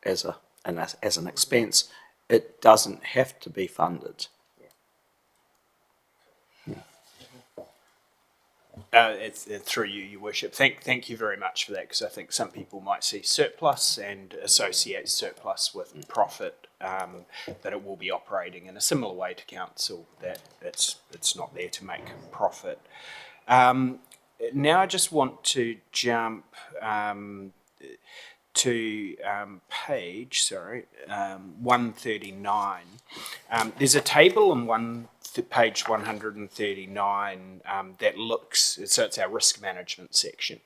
as an expense, it doesn't have to be funded. It's through you, Your Worship. Thank you very much for that, because I think some people might see surplus and associate surplus with profit, that it will be operating in a similar way to council, that it's not there to make profit. Now I just want to jump to page 139, there's a table on page 139 that looks, so it's our risk management section.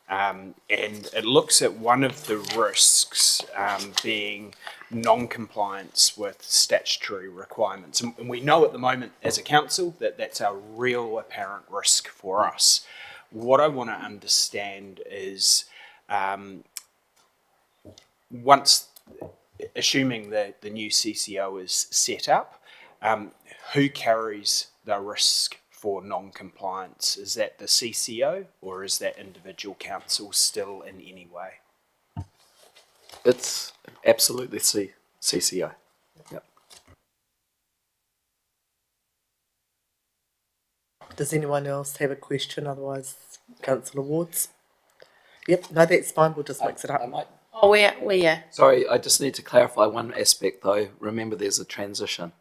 And it looks at one of the risks being non-compliance with statutory requirements. And we know at the moment as a council that that's a real apparent risk for us. What I want to understand is once, assuming that the new CCO is set up, who carries the risk for non-compliance? Is that the CCO or is that individual council still in any way? It's absolutely CCO. Yep. Does anyone else have a question? Otherwise, Councillor Wards. Yep, no, that's fine. We'll just mix it up. Oh, where? Sorry, I just need to clarify one aspect though. Remember, there's a transition.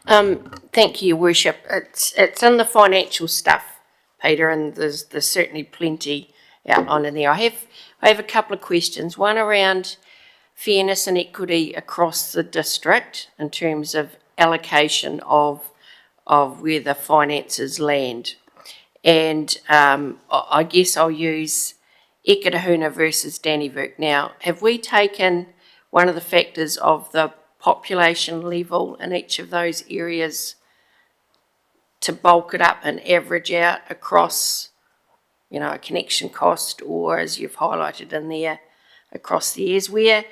Thank you, Your Worship. It's in the financial stuff, Peter, and there's certainly plenty outlined in there. I have a couple of questions. One around fairness and equity across the district in terms of allocation of where the finances land. And I guess I'll use Ekatahuna versus Dannevirke. Now, have we taken one of the factors of the population level in each of those areas to bulk it up and average out across, a connection cost, or as you've highlighted in there, across the years where,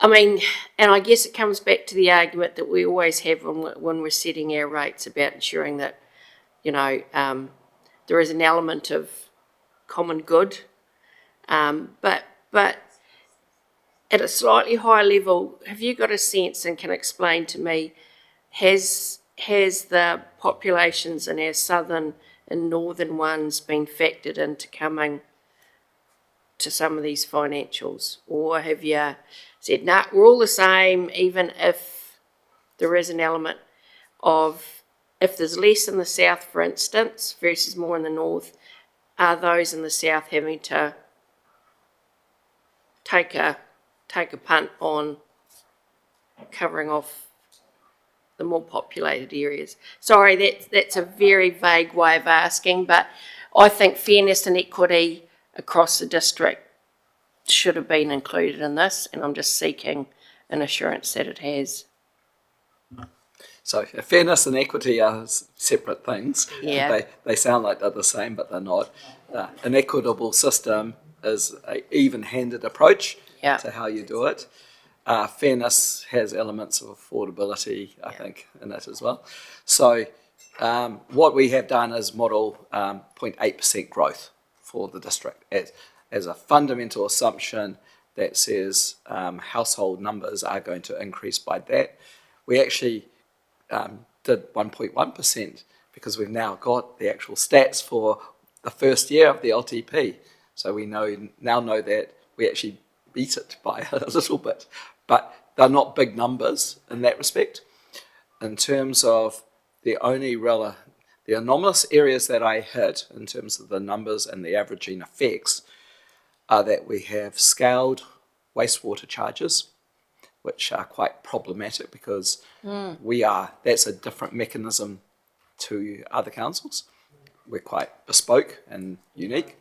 and I guess it comes back to the argument that we always have when we're setting our rates about ensuring that, there is an element of common good, but at a slightly higher level, have you got a sense and can explain to me, has the populations in our southern and northern ones been factored into coming to some of these financials? Or have you said, nah, we're all the same, even if there is an element of, if there's less in the south, for instance, versus more in the north, are those in the south having to take a punt on covering off the more populated areas? Sorry, that's a very vague way of asking, but I think fairness and equity across the district should have been included in this, and I'm just seeking an assurance that it has. So fairness and equity are separate things. Yeah. They sound like they're the same, but they're not. An equitable system is an even-handed approach to how you do it. Fairness has elements of affordability, I think, in it as well. So what we have done is model 0.8% growth for the district as a fundamental assumption that says household numbers are going to increase by that. We actually did 1.1% because we've now got the actual stats for the first year of the LTP. So we now know that we actually beat it by a little bit, but they're not big numbers in that respect. In terms of the anomalous areas that I hit in terms of the numbers and the averaging effects are that we have scaled wastewater charges, which are quite problematic because that's a different mechanism to other councils. We're quite bespoke and unique.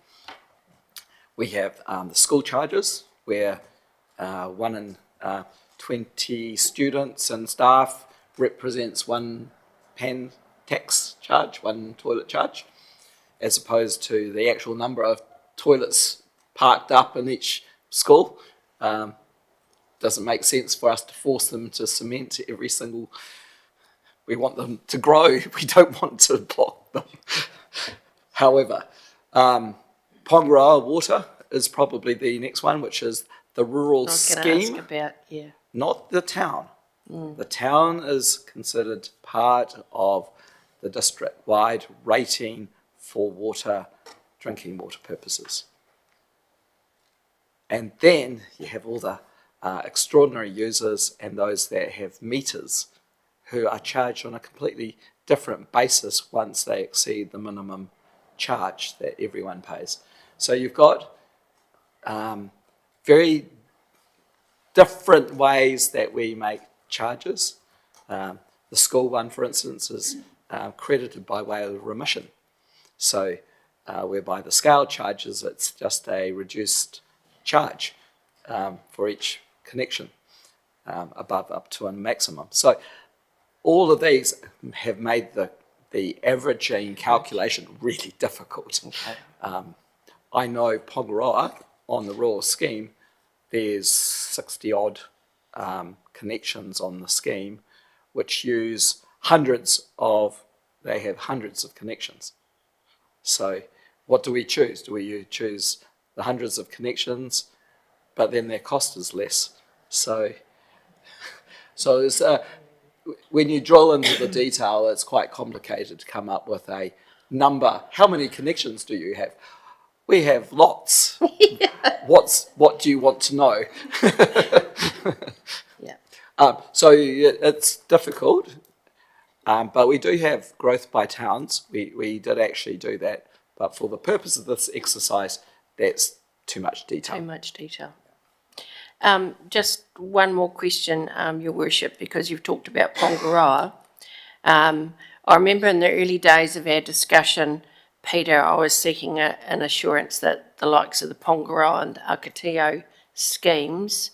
We have the school charges, where 1 in 20 students and staff represents one pan tax charge, one toilet charge, as opposed to the actual number of toilets parked up in each school. Doesn't make sense for us to force them to cement every single. We want them to grow. We don't want to block them. However, Pongaroa Water is probably the next one, which is the rural scheme, not the town. The town is considered part of the district-wide rating for water, drinking water purposes. And then you have all the extraordinary users and those that have meters who are charged on a completely different basis once they exceed the minimum charge that everyone pays. So you've got very different ways that we make charges. The school one, for instance, is credited by way of remission. So whereby the scale charges, it's just a reduced charge for each connection above up to a maximum. So all of these have made the averaging calculation really difficult. I know Pongaroa, on the rural scheme, there's 60 odd connections on the scheme, which use they have hundreds of connections. So what do we choose? Do we choose the hundreds of connections, but then their cost is less? So it's, when you drill into the detail, it's quite complicated to come up with a number. How many connections do you have? We have lots. What do you want to know? Yeah. So it's difficult, but we do have growth by towns. We did actually do that, but for the purpose of this exercise, that's too much detail. Too much detail. Just one more question, Your Worship, because you've talked about Pongaroa. I remember in the early days of our discussion, Peter, I was seeking an assurance that the likes of the Pongaroa and Akatio schemes,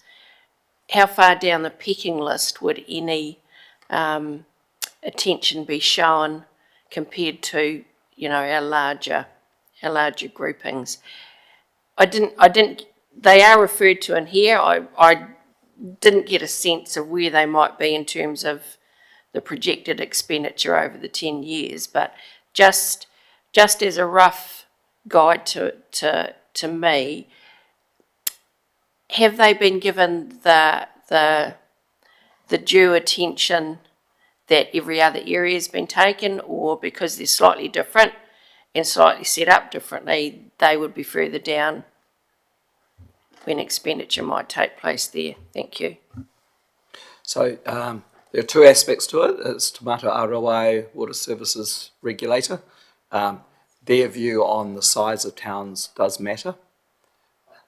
how far down the pecking list would any attention be shown compared to, our larger groupings? They are referred to in here. I didn't get a sense of where they might be in terms of the projected expenditure over the 10 years, but just as a rough guide to me, have they been given the due attention that every other area has been taken, or because they're slightly different and slightly set up differently, they would be further down when expenditure might take place there? Thank you. So there are two aspects to it. It's Te Mata Arawai Water Services Regulator. Their view on the size of towns does matter.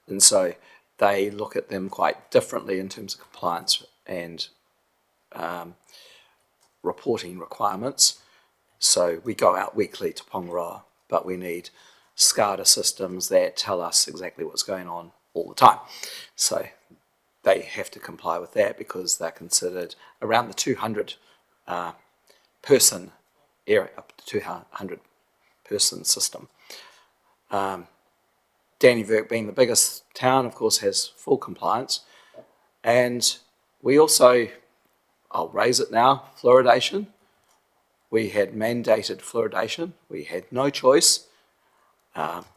And so they look at them quite differently in terms of compliance and reporting requirements. So we go out weekly to Pongaroa, but we need SCADA systems that tell us exactly what's going on all the time. So they have to comply with that because they're considered around the 200 person area, up to 200 person system. Dannevirke, being the biggest town, of course, has full compliance. And we also, I'll raise it now, fluoridation. We had mandated fluoridation. We had no choice.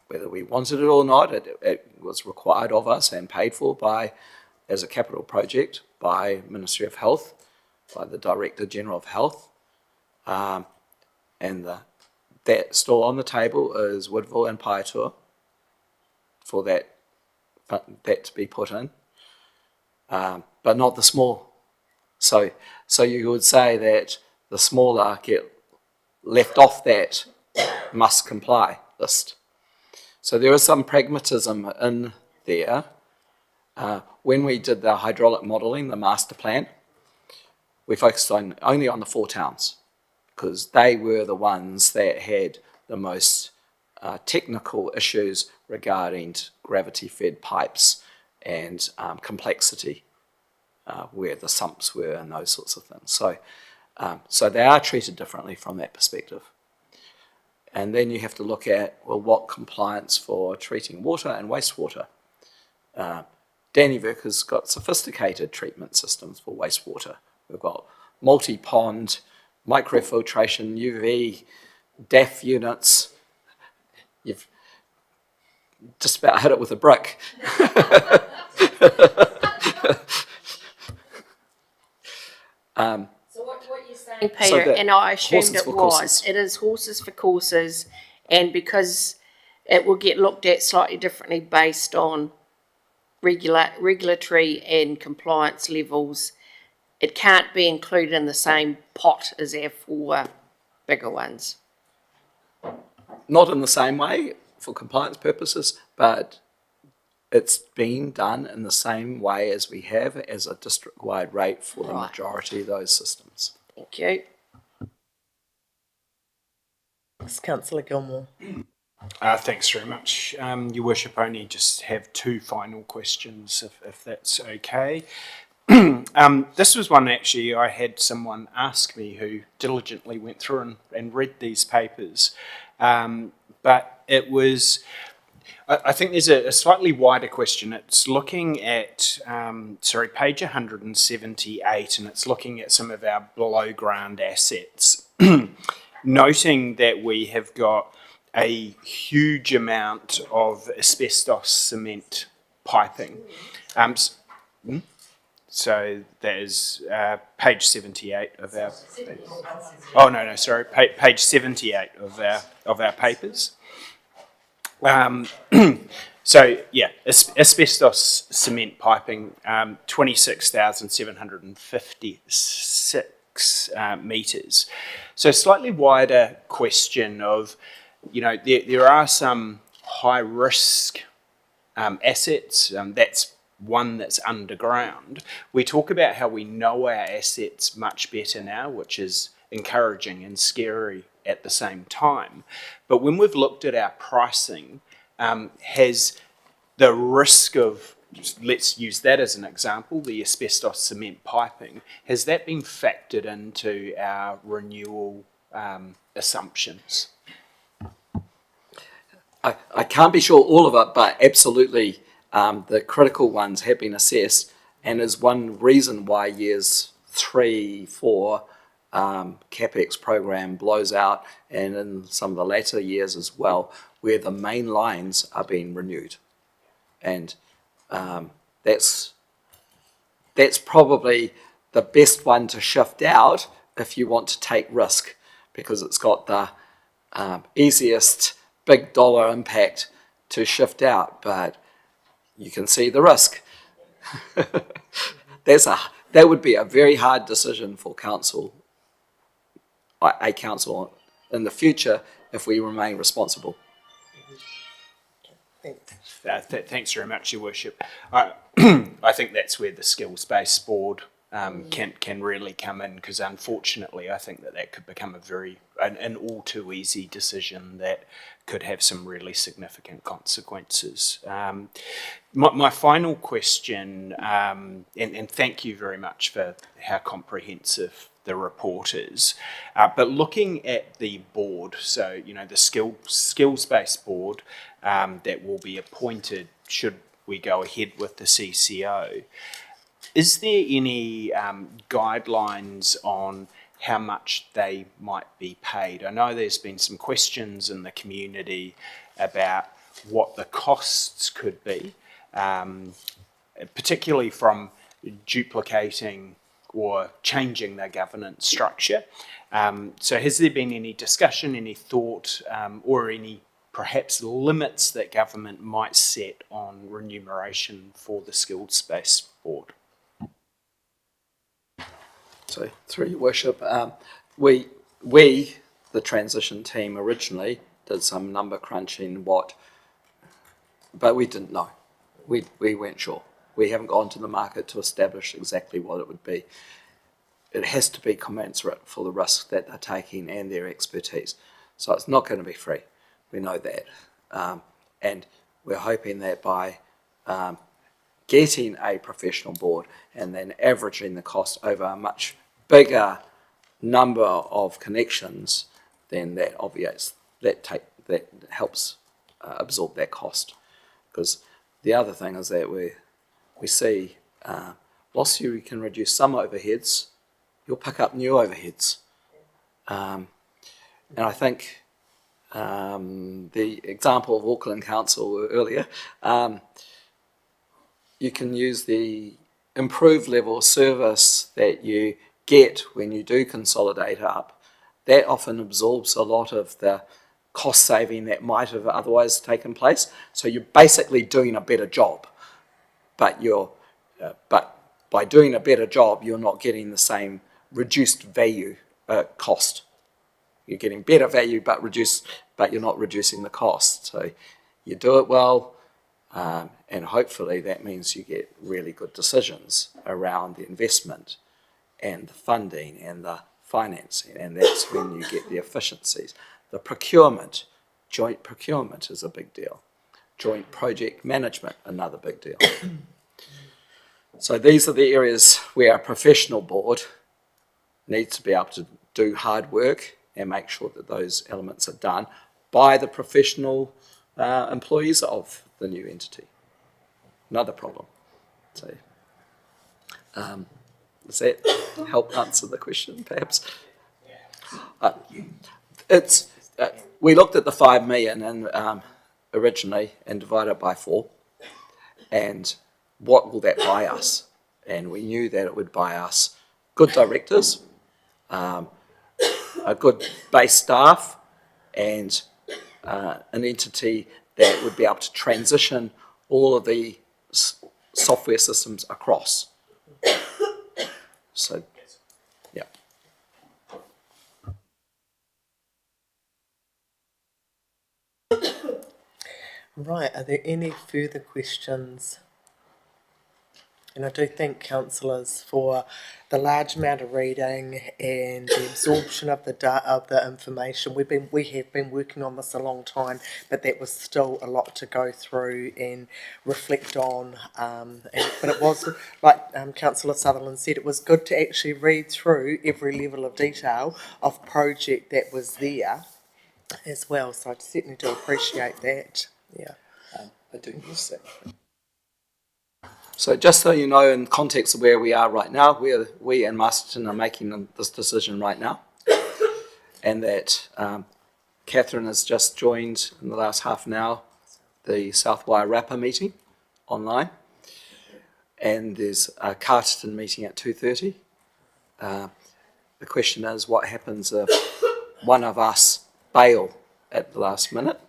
Whether we wanted it or not, it was required of us and paid for by, as a capital project, by Ministry of Health, by the Director General of Health. And that still on the table is Woodville and Paetua for that to be put in, but not the small. So you would say that the smaller get left off that must comply list. So there is some pragmatism in there. When we did the hydraulic modelling, the master plan, we focused only on the 4 towns because they were the ones that had the most technical issues regarding gravity-fed pipes and complexity, where the sumps were and those sorts of things. So they are treated differently from that perspective. And then you have to look at, well, what compliance for treating water and wastewater. Dannevirke has got sophisticated treatment systems for wastewater. We've got multi-pond, microfiltration, UV, DAF units. You've just about hit it with a brick. So what you're saying, Peter, and I assumed it was, it is horses for courses, and because it will get looked at slightly differently based on regulatory and compliance levels, it can't be included in the same pot as our 4 bigger ones. not in the same way for compliance purposes, but it's been done in the same way as we have as a district-wide rate for the majority of those systems. Thank you. Thanks, Councillor Gilmore. Thanks very much. Your Worship, I only just have two final questions, if that's okay. This was one actually I had someone ask me who diligently went through and read these papers, but it was, I think there's a slightly wider question. It's looking at, page 178, and it's looking at some of our below ground assets, noting that we have got a huge amount of asbestos cement piping. So there's page 78 of our. Oh no, sorry, page 78 of our papers. So yeah, asbestos cement piping, 26,756 metres. So slightly wider question of, there are some high risk assets. That's one that's underground. We talk about how we know our assets much better now, which is encouraging and scary at the same time. But when we've looked at our pricing, has the risk of, let's use that as an example, the asbestos cement piping, has that been factored into our renewal assumptions? I can't be sure all of it, but absolutely the critical ones have been assessed, and is one reason why years 3, 4 CapEx program blows out, and in some of the latter years as well, where the main lines are being renewed. And that's probably the best one to shift out if you want to take risk, because it's got the easiest big dollar impact to shift out, but you can see the risk. That would be a very hard decision for a council in the future if we remain responsible. Thanks very much, Your Worship. I think that's where the skills-based board can really come in, because unfortunately I think that could become an all too easy decision that could have some really significant consequences. My final question, and thank you very much for how comprehensive the report is, but looking at the board, so the skills-based board that will be appointed should we go ahead with the CCO, is there any guidelines on how much they might be paid? I know there's been some questions in the community about what the costs could be, particularly from duplicating or changing their governance structure. So has there been any discussion, any thought, or any perhaps limits that government might set on remuneration for the skills-based board? So, through Your Worship, we, the transition team originally, did some number crunching, but we didn't know. We weren't sure. We haven't gone to the market to establish exactly what it would be. It has to be commensurate for the risk that they're taking and their expertise. So it's not going to be free. We know that. And we're hoping that by getting a professional board and then averaging the cost over a much bigger number of connections, then that obviates, that helps absorb that cost. Because the other thing is that we see, whilst you can reduce some overheads, you'll pick up new overheads. And I think the example of Auckland Council earlier, you can use the improved level of service that you get when you do consolidate up. That often absorbs a lot of the cost saving that might have otherwise taken place. So you're basically doing a better job, but by doing a better job, you're not getting the same reduced value cost. You're getting better value but reduced but you're not reducing the cost. So you do it well, and hopefully that means you get really good decisions around the investment and the funding and the financing, and that's when you get the efficiencies. The procurement, joint procurement is a big deal. Joint project management, another big deal. So these are the areas where a professional board needs to be able to do hard work and make sure that those elements are done by the professional employees of the new entity. Another problem. So, does that help answer the question, perhaps? We looked at the 5 million and originally and divided it by 4, and what will that buy us? And we knew that it would buy us good directors, a good base staff, and an entity that would be able to transition all of the software systems across. So, yeah. Right, are there any further questions? And I do thank councillors for the large amount of reading and the absorption of the information. We have been working on this a long time, but that was still a lot to go through and reflect on. But it was, like Councillor Sutherland said, it was good to actually read through every level of detail of project that was there as well. So I certainly do appreciate that. Yeah. I do miss that. So just so you know, in context of where we are right now, we and Masterton are making this decision right now, and that Catherine has just joined in the last half an hour the South Wairarapa meeting online, and there's a Carterton meeting at 2:30. The question is, what happens if one of us bail at the last minute?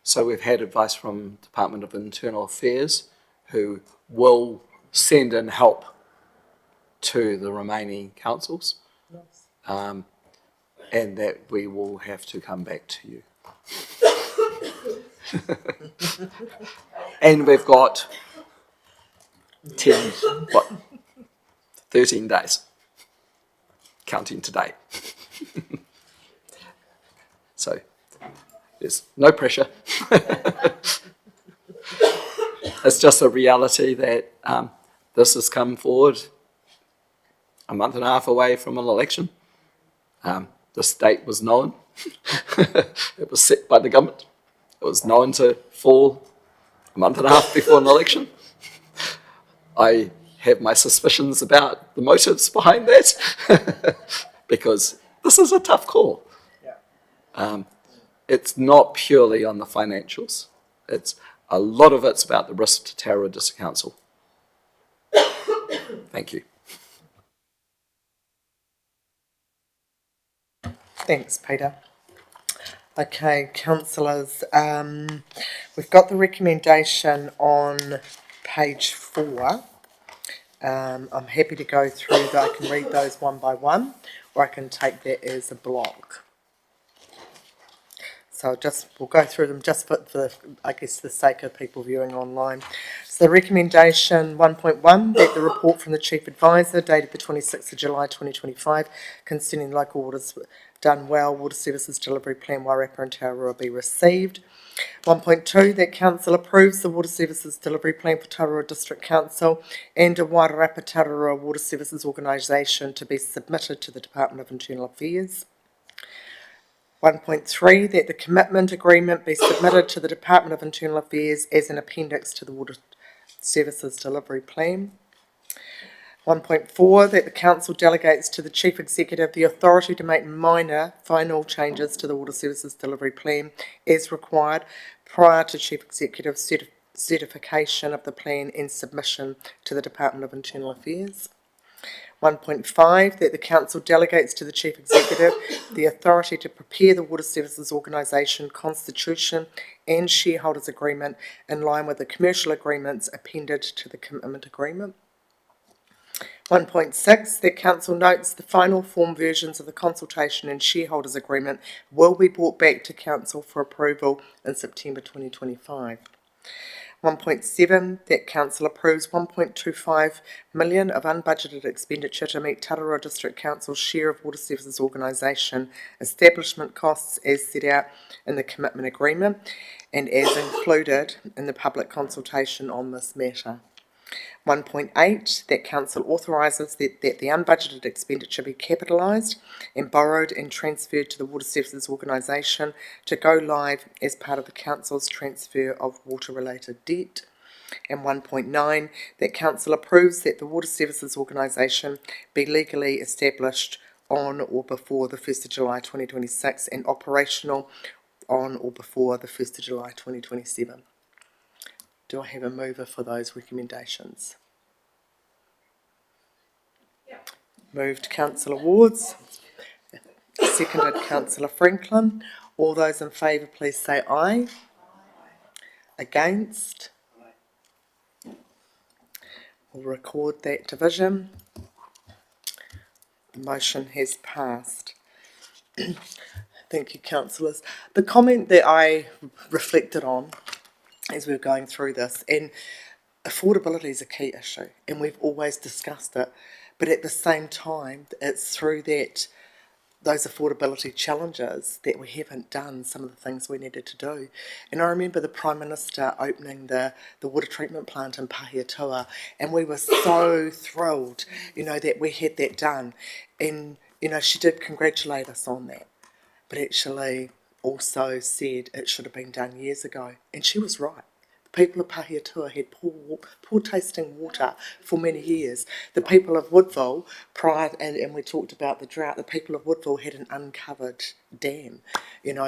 So we've had advice from Department of Internal Affairs, who will send in help to the remaining councils, and that we will have to come back to you. And we've got 13 days, counting today. So there's no pressure. It's just a reality that this has come forward a month and a half away from an election. This date was known. It was set by the government. It was known to fall a month and a half before an election. I have my suspicions about the motives behind that because this is a tough call. It's not purely on the financials. A lot of it's about the risk to Tararua District Council. Thank you. Thanks, Peter. Okay, councillors, we've got the recommendation on page 4. I'm happy to go through that. I can read those one by one, or I can take that as a block. So we'll go through them just for the sake of people viewing online. So the recommendation 1.1, that the report from the Chief Advisor dated the 26th of July 2025 concerning local waters done well, water services delivery plan Wairarapa and Tararua be received. 1.2, that Council approves the water services delivery plan for Tararua District Council and a Wairarapa Tararua Water Services Organisation to be submitted to the Department of Internal Affairs. 1.3, that the commitment agreement be submitted to the Department of Internal Affairs as an appendix to the Water Services Delivery Plan. 1.4, that the Council delegates to the Chief Executive the authority to make minor final changes to the Water Services Delivery Plan as required prior to Chief Executive certification of the plan and submission to the Department of Internal Affairs. 1.5, that the Council delegates to the Chief Executive the authority to prepare the Water Services Organisation Constitution and Shareholders Agreement in line with the commercial agreements appended to the Commitment Agreement. 1.6, that council notes the final form versions of the consultation and shareholders agreement will be brought back to council for approval in September 2025. 1.7, that council approves 1.25 million of unbudgeted expenditure to meet Tararua District Council's share of Water Services Organisation establishment costs as set out in the commitment agreement and as included in the public consultation on this matter. 1.8, that council authorises that the unbudgeted expenditure be capitalised and borrowed and transferred to the Water Services Organisation to go live as part of the council's transfer of water-related debt. And 1.9, that council approves that the Water Services Organisation be legally established on or before the 1st of July 2026 and operational on or before the 1st of July 2027. Do I have a mover for those recommendations? Yep. Moved Councillor Wards, seconded Councillor Franklin. All those in favour please say aye. Against? We'll record that division. The motion has passed. Thank you, councillors. The comment that I reflected on as we were going through this, and affordability is a key issue, and we've always discussed it, but at the same time, it's through those affordability challenges that we haven't done some of the things we needed to do. And I remember the Prime Minister opening the water treatment plant in Pahiatua, and we were so thrilled, that we had that done. And, she did congratulate us on that, but actually also said it should have been done years ago. And she was right. The people of Pahiatua had poor tasting water for many years. The people of Woodville, and we talked about the drought, the people of Woodville had an uncovered dam,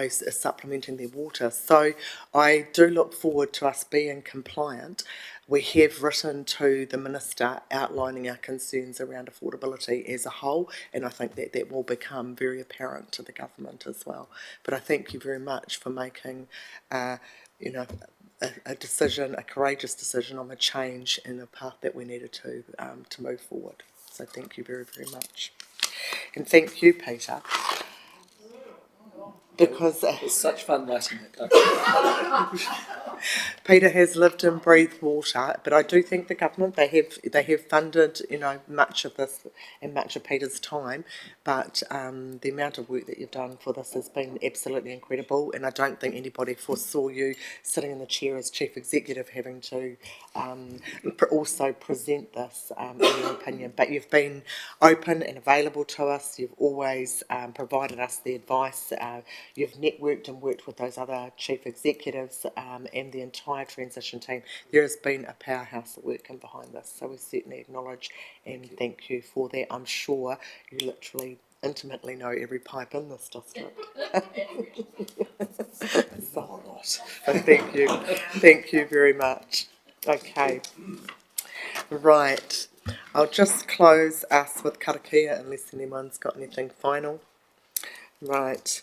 supplementing their water. So I do look forward to us being compliant. We have written to the Minister outlining our concerns around affordability as a whole, and I think that will become very apparent to the government as well. But I thank you very much for making, a decision, a courageous decision on the change in the path that we needed to move forward. So thank you very, very much. And thank you, Peter, because It's such fun writing it. Peter has lived and breathed water, but I do think the government, they have funded, much of this and much of Peter's time, but the amount of work that you've done for this has been absolutely incredible, and I don't think anybody foresaw you sitting in the chair as Chief Executive having to also present this in your opinion. But you've been open and available to us, you've always provided us the advice, you've networked and worked with those other Chief Executives and the entire transition team. There has been a powerhouse at work behind this, so we certainly acknowledge and thank you for that. I'm sure you literally intimately know every pipe in this district. So thank you very much. Okay, right, I'll just close us with karakia unless anyone's got anything final. Right,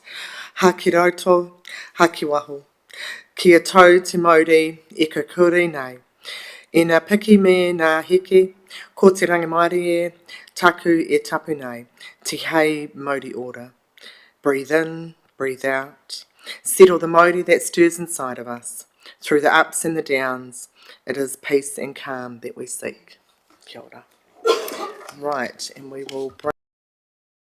haki rauto, haki waho. Kia tau te mauri e ka kore nei. E nā piki me nā heke, ko te rangamaire e, taku e tapu nei, te hei mauri ora. Breathe in, breathe out. Settle the mauri that stirs inside of us. Through the ups and the downs, it is peace and calm that we seek. Kia ora. Right, and we will break